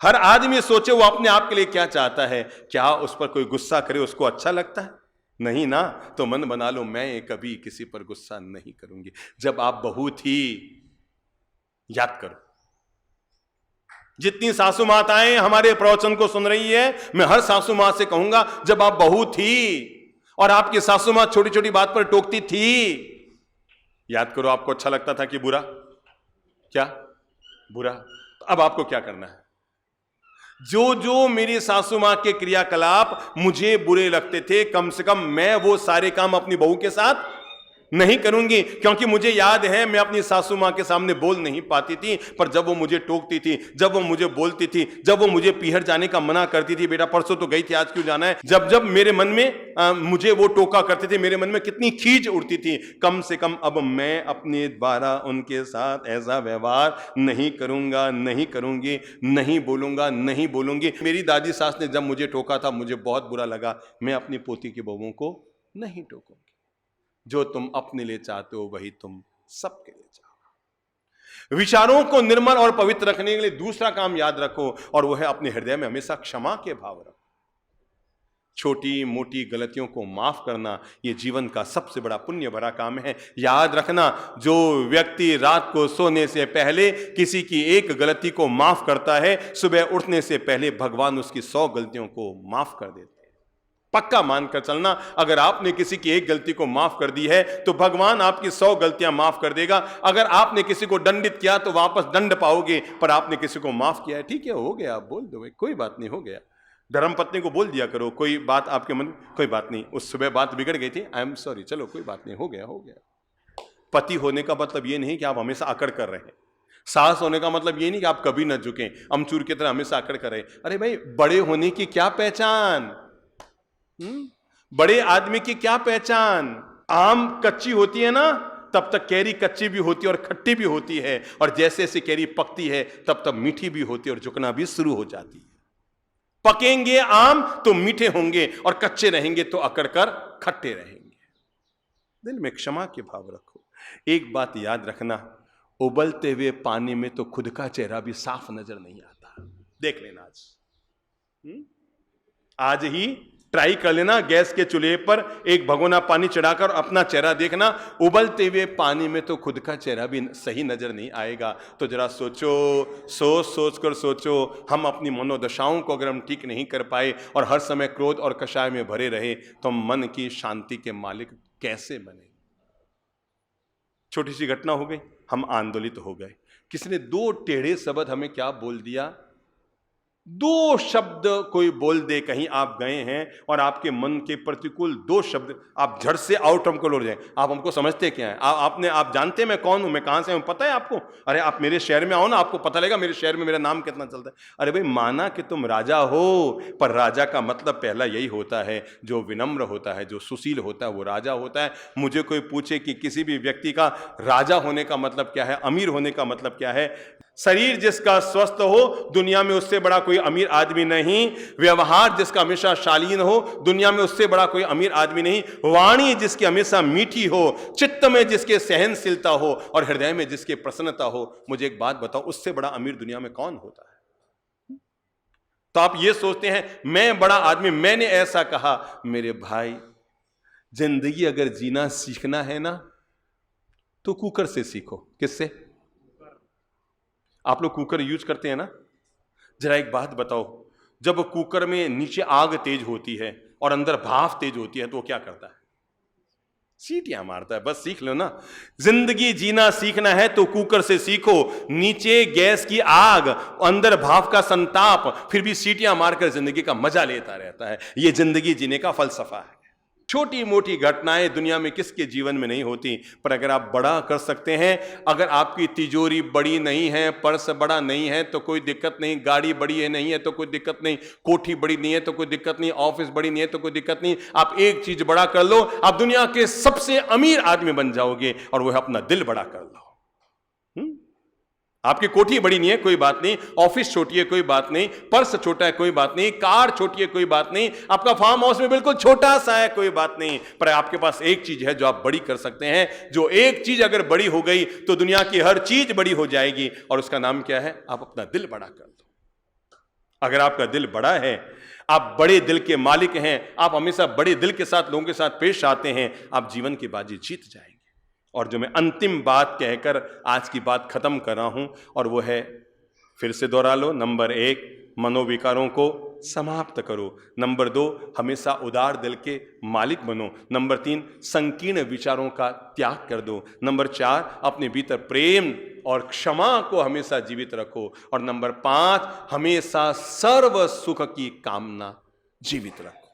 हर आदमी सोचे वो अपने आप के लिए क्या चाहता है। क्या उस पर कोई गुस्सा करे उसको अच्छा लगता है? नहीं ना? तो मन बना लो मैं कभी किसी पर गुस्सा नहीं करूंगी। जब आप बहू थी, याद करो, जितनी सासू माताएं हमारे प्रवचन को सुन रही है, मैं हर सासू मां से कहूंगा जब आप बहू थी और आपकी सासू मां छोटी छोटी बात पर टोकती थी, याद करो आपको अच्छा लगता था कि बुरा? क्या बुरा? तो अब आपको क्या करना है? जो जो मेरी सासू मां के क्रियाकलाप मुझे बुरे लगते थे, कम से कम मैं वो सारे काम अपनी बहू के साथ नहीं करूंगी। क्योंकि मुझे याद है मैं अपनी सासू मां के सामने बोल नहीं पाती थी, पर जब वो मुझे टोकती थी, जब वो मुझे बोलती थी, जब वो मुझे पीहर जाने का मना करती थी, बेटा परसों तो गई थी आज क्यों जाना है, जब जब मेरे मन में मुझे वो टोका करते थे, मेरे मन में कितनी खींच उड़ती थी। कम से कम अब मैं अपने द्वारा उनके साथ ऐसा व्यवहार नहीं करूंगा, नहीं करूंगी, नहीं बोलूंगा, नहीं बोलूंगी। मेरी दादी सास ने जब मुझे टोका था मुझे बहुत बुरा लगा। मैं अपनी पोती की बहुओं को नहीं टोकूंगी। जो तुम अपने लिए चाहते हो वही तुम सबके लिए चाहो। विचारों को निर्मल और पवित्र रखने के लिए दूसरा काम याद रखो, और वो है अपने हृदय में हमेशा क्षमा के भाव रखो। छोटी मोटी गलतियों को माफ करना ये जीवन का सबसे बड़ा पुण्य भरा काम है। याद रखना, जो व्यक्ति रात को सोने से पहले किसी की एक गलती को माफ करता है, सुबह उठने से पहले भगवान उसकी 100 गलतियों को माफ कर देते हैं। पक्का मानकर चलना, अगर आपने किसी की एक गलती को माफ कर दी है तो भगवान आपकी 100 गलतियां माफ कर देगा। अगर आपने किसी को दंडित किया तो वापस दंड पाओगे, पर आपने किसी को माफ किया है, ठीक है हो गया, आप बोल दो कोई बात नहीं, हो गया। धर्मपत्नी को बोल दिया करो कोई बात आपके मन, कोई बात नहीं, उस सुबह बात बिगड़ गई थी, आई एम सॉरी, चलो कोई बात नहीं, हो गया हो गया। पति होने का मतलब ये नहीं कि आप हमेशा अकड़ कर रहे हैं। सास होने का मतलब ये नहीं कि आप कभी न झुकें, अमचूर की तरह हमेशा अकड़ कर रहे हैं। अरे भाई, बड़े होने की क्या पहचान? बड़े आदमी की क्या पहचान? आम कच्ची होती है ना, तब तक कैरी कच्ची भी होती है और खट्टी भी होती है, और जैसे जैसे कैरी पकती है तब तक मीठी भी होती है और झुकना भी शुरू हो जाती है। पकेंगे आम तो मीठे होंगे और कच्चे रहेंगे तो अकड़ कर खट्टे रहेंगे। दिल में क्षमा के भाव रखो। एक बात याद रखना, उबलते हुए पानी में तो खुद का चेहरा भी साफ नजर नहीं आता। देख लेना आज ही ट्राई कर लेना, गैस के चूल्हे पर एक भगोना पानी चढ़ाकर अपना चेहरा देखना, उबलते हुए पानी में तो खुद का चेहरा भी सही नजर नहीं आएगा। तो जरा सोचो, सोच कर सोचो, हम अपनी मनोदशाओं को अगर हम ठीक नहीं कर पाए और हर समय क्रोध और कषाय में भरे रहे तो हम मन की शांति के मालिक कैसे बने? छोटी सी घटना हो गई, हम आंदोलित हो गए, किसी ने दो टेढ़े शब्द हमें क्या बोल दिया, दो शब्द कोई बोल दे, कहीं आप गए हैं और आपके मन के प्रतिकूल दो शब्द, आप झट से आउट हमको लौट जाए। आप हमको समझते क्या है? आप जानते मैं कौन हूं, मैं कहां से हूं, पता है आपको? अरे आप मेरे शहर में आओ ना, आपको पता लगेगा मेरे शहर में मेरा नाम कितना चलता है। अरे भाई, माना कि तुम राजा हो, पर राजा का मतलब पहला यही होता है, जो विनम्र होता है, जो सुशील होता है, वो राजा होता है। मुझे कोई पूछे कि किसी भी व्यक्ति का राजा होने का मतलब क्या है, अमीर होने का मतलब क्या है, शरीर जिसका स्वस्थ हो, दुनिया में उससे बड़ा कोई अमीर आदमी नहीं। व्यवहार जिसका हमेशा शालीन हो, दुनिया में उससे बड़ा कोई अमीर आदमी नहीं। वाणी जिसकी हमेशा मीठी हो, चित्त में जिसके सहनशीलता हो और हृदय में जिसके प्रसन्नता हो, मुझे एक बात बताओ, उससे बड़ा अमीर दुनिया में कौन होता है? तो आप ये सोचते हैं मैं बड़ा आदमी, मैंने ऐसा कहा। मेरे भाई, जिंदगी अगर जीना सीखना है ना, तो कुकर से सीखो। किससे? आप लोग कुकर यूज करते हैं ना? जरा एक बात बताओ, जब कुकर में नीचे आग तेज होती है और अंदर भाप तेज होती है तो वो क्या करता है? सीटियां मारता है। बस सीख लो ना, जिंदगी जीना सीखना है तो कुकर से सीखो। नीचे गैस की आग, अंदर भाप का संताप, फिर भी सीटियां मारकर जिंदगी का मजा लेता रहता है। यह जिंदगी जीने का फलसफा है। छोटी मोटी घटनाएं दुनिया में किसके जीवन में नहीं होती, पर अगर आप बड़ा कर सकते हैं, अगर आपकी तिजोरी बड़ी नहीं है, पर्स बड़ा नहीं है तो कोई दिक्कत नहीं, गाड़ी बड़ी है नहीं है तो कोई दिक्कत नहीं, कोठी बड़ी नहीं है तो कोई दिक्कत नहीं, ऑफिस बड़ी नहीं है तो कोई दिक्कत नहीं, आप एक चीज बड़ा कर लो, आप दुनिया के सबसे अमीर आदमी बन जाओगे, और वह अपना दिल बड़ा कर लो। आपकी कोठी बड़ी नहीं है कोई बात नहीं, ऑफिस छोटी है कोई बात नहीं, पर्स छोटा है कोई बात नहीं, कार छोटी है कोई बात नहीं, आपका फार्म हाउस में बिल्कुल छोटा सा है कोई बात नहीं, पर आपके पास एक चीज है जो आप बड़ी कर सकते हैं। जो एक चीज अगर बड़ी हो गई तो दुनिया की हर चीज बड़ी हो जाएगी, और उसका नाम क्या है? आप अपना दिल बड़ा कर दो। अगर आपका दिल बड़ा है, आप बड़े दिल के मालिक हैं, आप हमेशा बड़े दिल के साथ लोगों के साथ पेश आते हैं, आप जीवन की बाजी जीत जाएंगे। और जो मैं अंतिम बात कहकर आज की बात खत्म कर रहा हूं, और वो है, फिर से दोहरा लो, नंबर 1, मनोविकारों को समाप्त करो। नंबर 2, हमेशा उदार दिल के मालिक बनो। नंबर 3, संकीर्ण विचारों का त्याग कर दो। नंबर 4, अपने भीतर प्रेम और क्षमा को हमेशा जीवित रखो। और नंबर 5, हमेशा सर्व सुख की कामना जीवित रखो।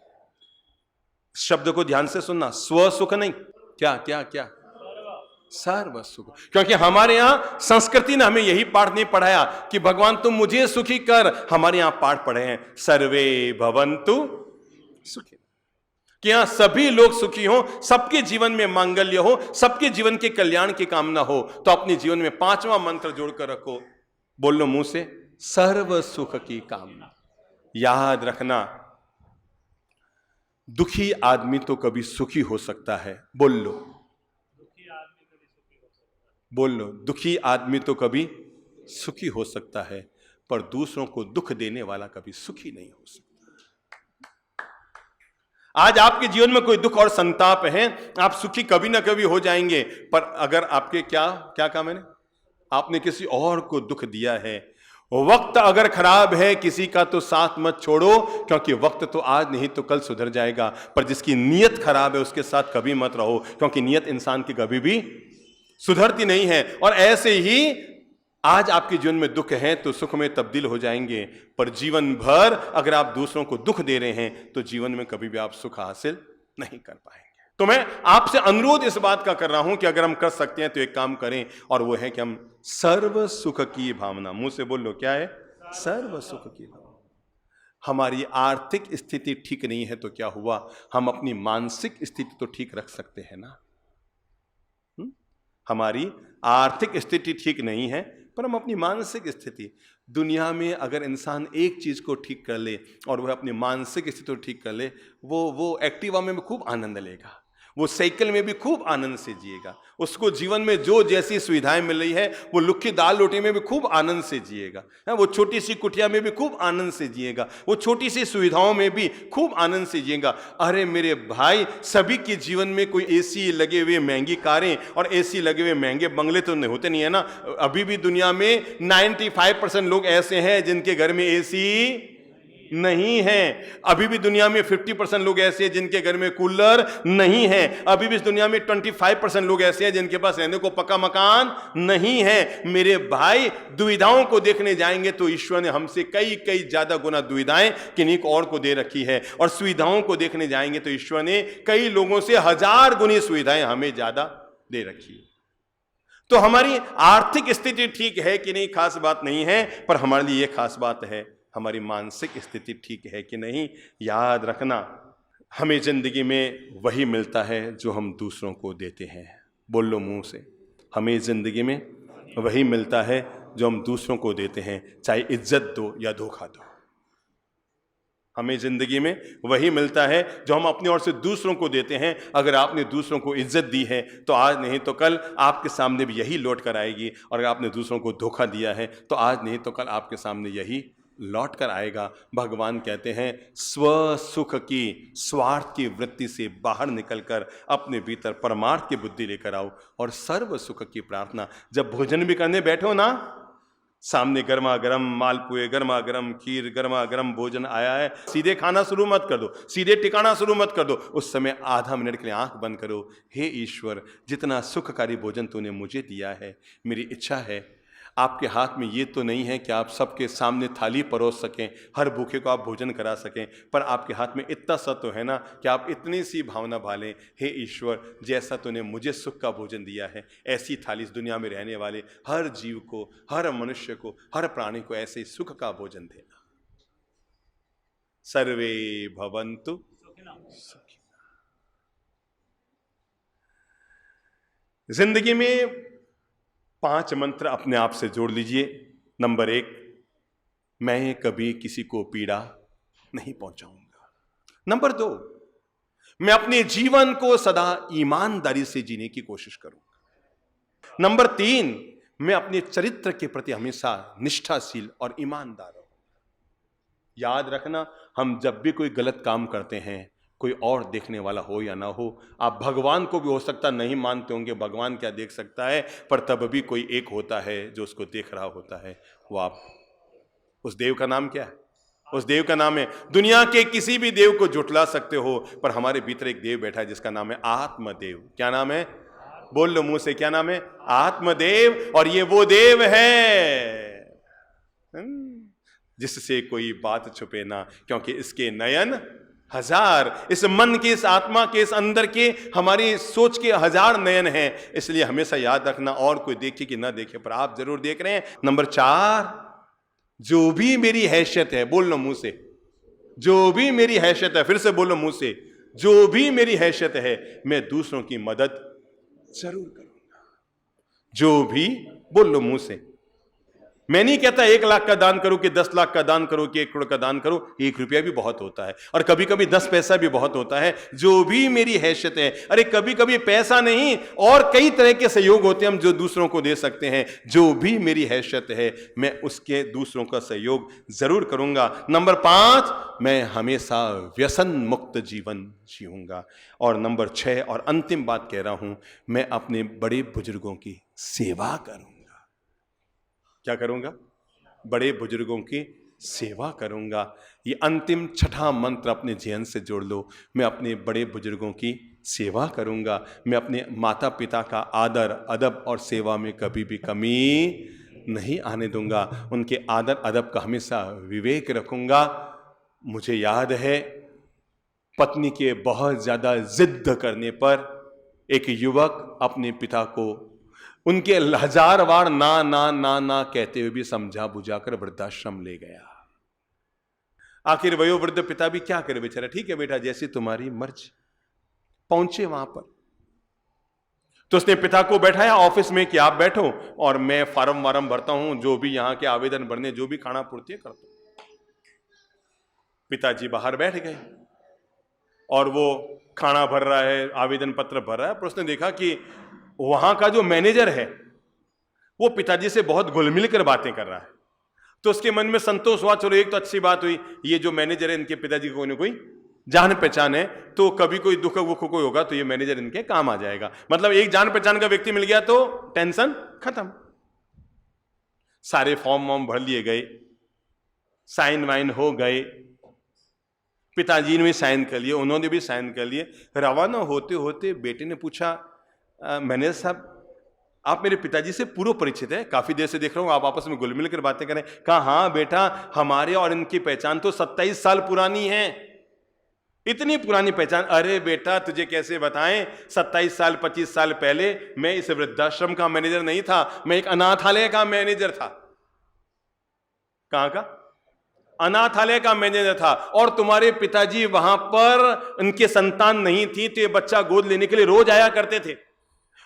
शब्द को ध्यान से सुनना, स्व सुख नहीं, क्या क्या क्या, सर्व सुख। क्योंकि हमारे यहां संस्कृति ने हमें यही पाठ नहीं पढ़ाया कि भगवान तुम मुझे सुखी कर, हमारे यहां पाठ पढ़े हैं सर्वे भवन्तु सुखी, कि यहां सभी लोग सुखी हो, सबके जीवन में मांगल्य हो, सबके जीवन के कल्याण की कामना हो। तो अपने जीवन में 5वां मंत्र जोड़कर रखो, बोल लो मुंह से, सर्व सुख की कामना। याद रखना, दुखी आदमी तो कभी सुखी हो सकता है, बोल लो, बोल लो, दुखी आदमी तो कभी सुखी हो सकता है, पर दूसरों को दुख देने वाला कभी सुखी नहीं हो सकता। आज आपके जीवन में कोई दुख और संताप है, आप सुखी कभी ना कभी हो जाएंगे, पर अगर आपके क्या कहा मैंने, आपने किसी और को दुख दिया है, वक्त अगर खराब है किसी का तो साथ मत छोड़ो, क्योंकि वक्त तो आज नहीं तो कल सुधर जाएगा। पर जिसकी नीयत खराब है उसके साथ कभी मत रहो, क्योंकि नीयत इंसान की कभी भी सुधरती नहीं है। और ऐसे ही आज आपके जीवन में दुख है तो सुख में तब्दील हो जाएंगे, पर जीवन भर अगर आप दूसरों को दुख दे रहे हैं तो जीवन में कभी भी आप सुख हासिल नहीं कर पाएंगे। तो मैं आपसे अनुरोध इस बात का कर रहा हूं कि अगर हम कर सकते हैं तो एक काम करें, और वो है कि हम सर्व सुख की भावना, मुंह से बोल लो, क्या है? सर्व सुख की भावना। हमारी आर्थिक स्थिति ठीक नहीं है तो क्या हुआ, हम अपनी मानसिक स्थिति तो ठीक रख सकते हैं ना। हमारी आर्थिक स्थिति ठीक नहीं है पर हम अपनी मानसिक स्थिति, दुनिया में अगर इंसान एक चीज को ठीक कर ले और वह अपनी मानसिक स्थिति को ठीक कर ले, वो एक्टिवा में भी खूब आनंद लेगा, वो साइकिल में भी खूब आनंद से जिएगा, उसको जीवन में जो जैसी सुविधाएं मिल रही है वो लुक्की दाल रोटी में भी खूब आनंद से जिएगा, वो छोटी सी कुटिया में भी खूब आनंद से जिएगा, वो छोटी सी सुविधाओं में भी खूब आनंद से जिएगा। अरे मेरे भाई, सभी के जीवन में कोई एसी लगे हुए महंगी कारें और एसी लगे हुए महंगे बंगले तो नहीं होते नहीं है ना। अभी भी दुनिया में 95% लोग ऐसे हैं जिनके घर में एसी नहीं है। अभी भी दुनिया में 50% लोग ऐसे हैं जिनके घर में कूलर नहीं है। अभी भी इस दुनिया में 25% लोग ऐसे हैं जिनके पास रहने को पक्का मकान नहीं है। मेरे भाई, दुविधाओं को देखने जाएंगे तो ईश्वर ने हमसे कई कई ज्यादा गुना दुविधाएं किन्हीं को और को दे रखी है, और सुविधाओं को देखने जाएंगे तो ईश्वर ने कई लोगों से 1000 गुनी सुविधाएं हमें ज्यादा दे रखी है। तो हमारी आर्थिक स्थिति ठीक है कि नहीं खास बात नहीं है, पर हमारे लिए यह खास बात है हमारी मानसिक स्थिति ठीक है कि नहीं। याद रखना, हमें जिंदगी में वही मिलता है जो हम दूसरों को देते हैं। बोल लो मुंह से, हमें जिंदगी में वही मिलता है जो हम दूसरों को देते हैं, चाहे इज्जत दो या धोखा दो। हमें जिंदगी में वही मिलता है जो हम अपनी ओर से दूसरों को देते हैं। अगर आपने दूसरों को इज्जत दी है तो आज नहीं तो कल आपके सामने भी यही लौट कर आएगी, और अगर आपने दूसरों को धोखा दिया है तो आज नहीं तो कल आपके सामने यही लौट कर आएगा। भगवान कहते हैं, स्व सुख की, स्वार्थ की वृत्ति से बाहर निकलकर अपने भीतर परमार्थ की बुद्धि लेकर आओ, और सर्व सुख की प्रार्थना। जब भोजन भी करने बैठो ना, सामने गर्मा गर्म मालपुए, गर्मा गर्म खीर, गर्मा गर्म भोजन आया है, सीधे खाना शुरू मत कर दो, सीधे टिकाना शुरू मत कर दो। उस समय आधा मिनट के लिए आंख बंद करो। हे ईश्वर, जितना सुखकारी भोजन तूने मुझे दिया है, मेरी इच्छा है आपके हाथ में ये तो नहीं है कि आप सबके सामने थाली परोस सकें, हर भूखे को आप भोजन करा सकें, पर आपके हाथ में इतना सा तो है ना कि आप इतनी सी भावना भालें, हे ईश्वर, जैसा तूने मुझे सुख का भोजन दिया है, ऐसी थाली इस दुनिया में रहने वाले हर जीव को, हर मनुष्य को, हर प्राणी को ऐसे सुख का भोजन देना। सर्वे भवन्तु सुखिनः। जिंदगी में 5 मंत्र अपने आप से जोड़ लीजिए। नंबर 1, मैं कभी किसी को पीड़ा नहीं पहुंचाऊंगा। नंबर 2, मैं अपने जीवन को सदा ईमानदारी से जीने की कोशिश करूंगा। नंबर 3, मैं अपने चरित्र के प्रति हमेशा निष्ठाशील और ईमानदार रहूंगा। याद रखना, हम जब भी कोई गलत काम करते हैं, कोई और देखने वाला हो या ना हो, आप भगवान को भी हो सकता नहीं मानते होंगे, भगवान क्या देख सकता है, पर तब भी कोई एक होता है जो उसको देख रहा होता है। वो आप, उस देव का नाम क्या है? उस देव का नाम है, दुनिया के किसी भी देव को झुठला सकते हो, पर हमारे भीतर एक देव बैठा है जिसका नाम है आत्मदेव। क्या नाम है? बोल लो मुंह से, क्या नाम है? आत्मदेव। और ये वो देव है जिससे कोई बात छुपे ना, क्योंकि इसके नयन 1000, इस मन के, इस आत्मा के, इस अंदर के, हमारी सोच के 1000 नयन हैं। इसलिए हमेशा याद रखना, और कोई देखे कि ना देखे, पर आप जरूर देख रहे हैं। नंबर 4, जो भी मेरी हैसियत है, बोल लो मुंह से, जो भी मेरी हैसियत है, फिर से बोलो मुंह से, जो भी मेरी हैसियत है, मैं दूसरों की मदद जरूर करूंगा। जो भी, बोल लो मुंह से। मैं नहीं कहता 1 लाख का दान करो कि 10 लाख का दान करो कि 1 करोड़ का दान करो, 1 रुपया भी बहुत होता है, और कभी कभी 10 पैसा भी बहुत होता है। जो भी मेरी हैसियत है, अरे कभी कभी पैसा नहीं, और कई तरह के सहयोग होते हैं हम जो दूसरों को दे सकते हैं। जो भी मेरी हैसियत है, मैं उसके दूसरों का सहयोग जरूर करूंगा। नंबर 5, मैं हमेशा व्यसन मुक्त जीवन जीऊंगा। और नंबर 6 और अंतिम बात कह रहा हूं, मैं अपने बड़े बुजुर्गों की सेवा करूंगा। क्या करूंगा? बड़े बुजुर्गों की सेवा करूंगा। ये अंतिम 6ठा मंत्र अपने जीवन से जोड़ लो। मैं अपने बड़े बुजुर्गों की सेवा करूंगा। मैं अपने माता पिता का आदर, अदब और सेवा में कभी भी कमी नहीं आने दूंगा। उनके आदर अदब का हमेशा विवेक रखूंगा। मुझे याद है पत्नी के बहुत ज्यादा जिद करने पर एक युवक अपने पिता को उनके हजार बार ना ना ना ना कहते हुए भी समझा बुझाकर वृद्धाश्रम ले गया। आखिर वयोवृद्ध पिता भी क्या करे बेचारा, ठीक है बेटा जैसी तुम्हारी मर्जी। पहुंचे वहां पर तो उसने पिता को बैठाया ऑफिस में कि आप बैठो और मैं फार्म वारम भरता हूं, जो भी यहां के आवेदन भरने जो भी खाना पूर्ति है करता हूं। पिताजी बाहर बैठ गए और वो खाना भर रहा है, आवेदन पत्र भर रहा है, पर उसने देखा कि वहां का जो मैनेजर है वो पिताजी से बहुत घुल मिल कर बातें कर रहा है। तो उसके मन में संतोष हुआ, चलो एक तो अच्छी बात हुई, ये जो मैनेजर है इनके पिताजी को कोई ना कोई जान पहचान है, तो कभी कोई दुख वुख कोई होगा तो ये मैनेजर इनके काम आ जाएगा। मतलब एक जान पहचान का व्यक्ति मिल गया तो टेंशन खत्म। सारे फॉर्म वॉर्म भर लिए गए, साइन वाइन हो गए, पिताजी ने भी साइन कर लिए, उन्होंने भी साइन कर लिए। रवाना होते होते बेटे ने पूछा, मैनेजर साहब आप मेरे पिताजी से पूर्व परिचित है, काफी देर से देख रहा हूं आप आपस में घुल मिल कर बातें करें। कहा हाँ बेटा, हमारे और इनकी पहचान तो 27 साल पुरानी है। इतनी पुरानी पहचान? अरे बेटा तुझे कैसे बताएं, 27 साल 25 साल पहले मैं इस वृद्धाश्रम का मैनेजर नहीं था, मैं एक अनाथालय का मैनेजर था। कहां का? अनाथालय का मैनेजर था। और तुम्हारे पिताजी वहां पर उनके संतान नहीं थी तो ये बच्चा गोद लेने के लिए रोज आया करते थे,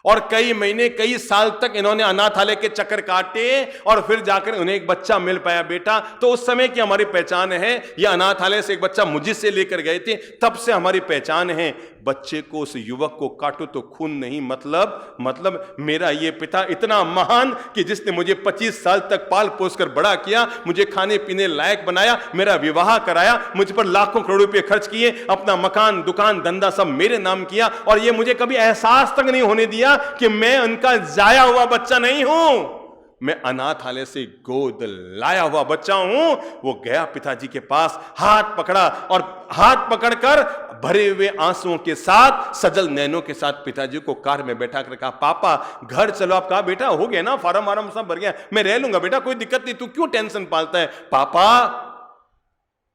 और कई महीने कई साल तक इन्होंने अनाथालय के चक्कर काटे और फिर जाकर उन्हें एक बच्चा मिल पाया। बेटा तो उस समय की हमारी पहचान है, ये अनाथालय से एक बच्चा मुझसे लेकर गए थे, तब से हमारी पहचान है। बच्चे को, उस युवक को काटो तो खून नहीं, मतलब मेरा ये पिता इतना महान कि जिसने मुझे 25 साल तक पाल पोस कर बड़ा किया, मुझे खाने पीने लायक बनाया, मेरा विवाह कराया, मुझ पर लाखों करोड़ों रुपए खर्च किए, अपना मकान दुकान धंधा सब मेरे नाम किया, और ये मुझे कभी एहसास तक नहीं होने दिया कि मैं उनका जाया हुआ बच्चा नहीं हूं, मैं अनाथालय से गोद लाया हुआ बच्चा हूं। वो गया पिताजी के पास, हाथ पकड़ा और हाथ पकड़कर भरे हुए आंसुओं के साथ, सजल नैनों के साथ पिताजी को कार में बैठा कर कहा, पापा घर चलो। आप कहा बेटा हो गया ना, फार्म वारम सब भर गया, मैं रह लूंगा बेटा, कोई दिक्कत नहीं, तू क्यों टेंशन पालता है। पापा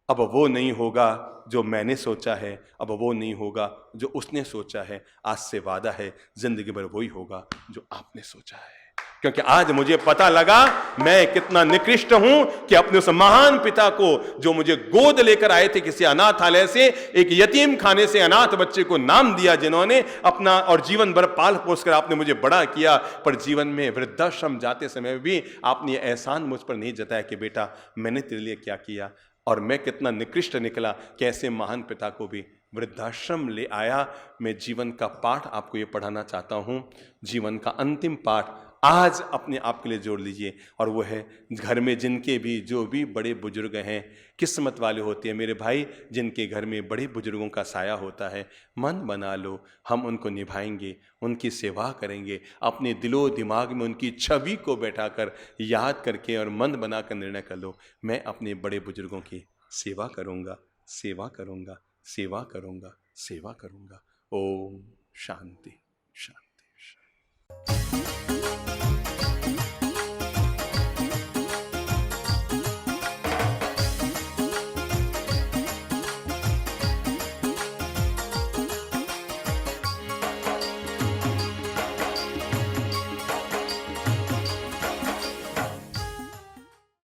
अब वो नहीं होगा जो मैंने सोचा है, अब वो नहीं होगा जो उसने सोचा है, आज से वादा है जिंदगी भर वही होगा जो आपने सोचा है। क्योंकि आज मुझे पता लगा मैं कितना निकृष्ट हूं कि अपने उस महान पिता को, जो मुझे गोद लेकर आए थे किसी अनाथालय से, एक यतीम खाने से अनाथ बच्चे को नाम दिया, जिन्होंने अपना और जीवन भर पाल पोस कर आपने मुझे बड़ा किया, पर जीवन में वृद्धाश्रम जाते समय भी आपने ये एहसान मुझ पर नहीं जताया कि बेटा मैंने तेरे लिए क्या किया, और मैं कितना निकृष्ट निकला, कैसे महान पिता को भी वृद्धाश्रम ले आया। मैं जीवन का पाठ आपको ये पढ़ाना चाहता हूं, जीवन का अंतिम पाठ आज अपने आप के लिए जोड़ लीजिए, और वो है घर में जिनके भी जो भी बड़े बुजुर्ग हैं, किस्मत वाले होते हैं मेरे भाई जिनके घर में बड़े बुजुर्गों का साया होता है, मन बना लो, हम उनको निभाएंगे, उनकी सेवा करेंगे, अपने दिलो दिमाग में उनकी छवि को बैठाकर याद करके और मन बनाकर निर्णय कर लो, मैं अपने बड़े बुजुर्गों की सेवा करूंगा, सेवा करूंगा, सेवा करूंगा, सेवा करूंगा। ओम शांति शांति।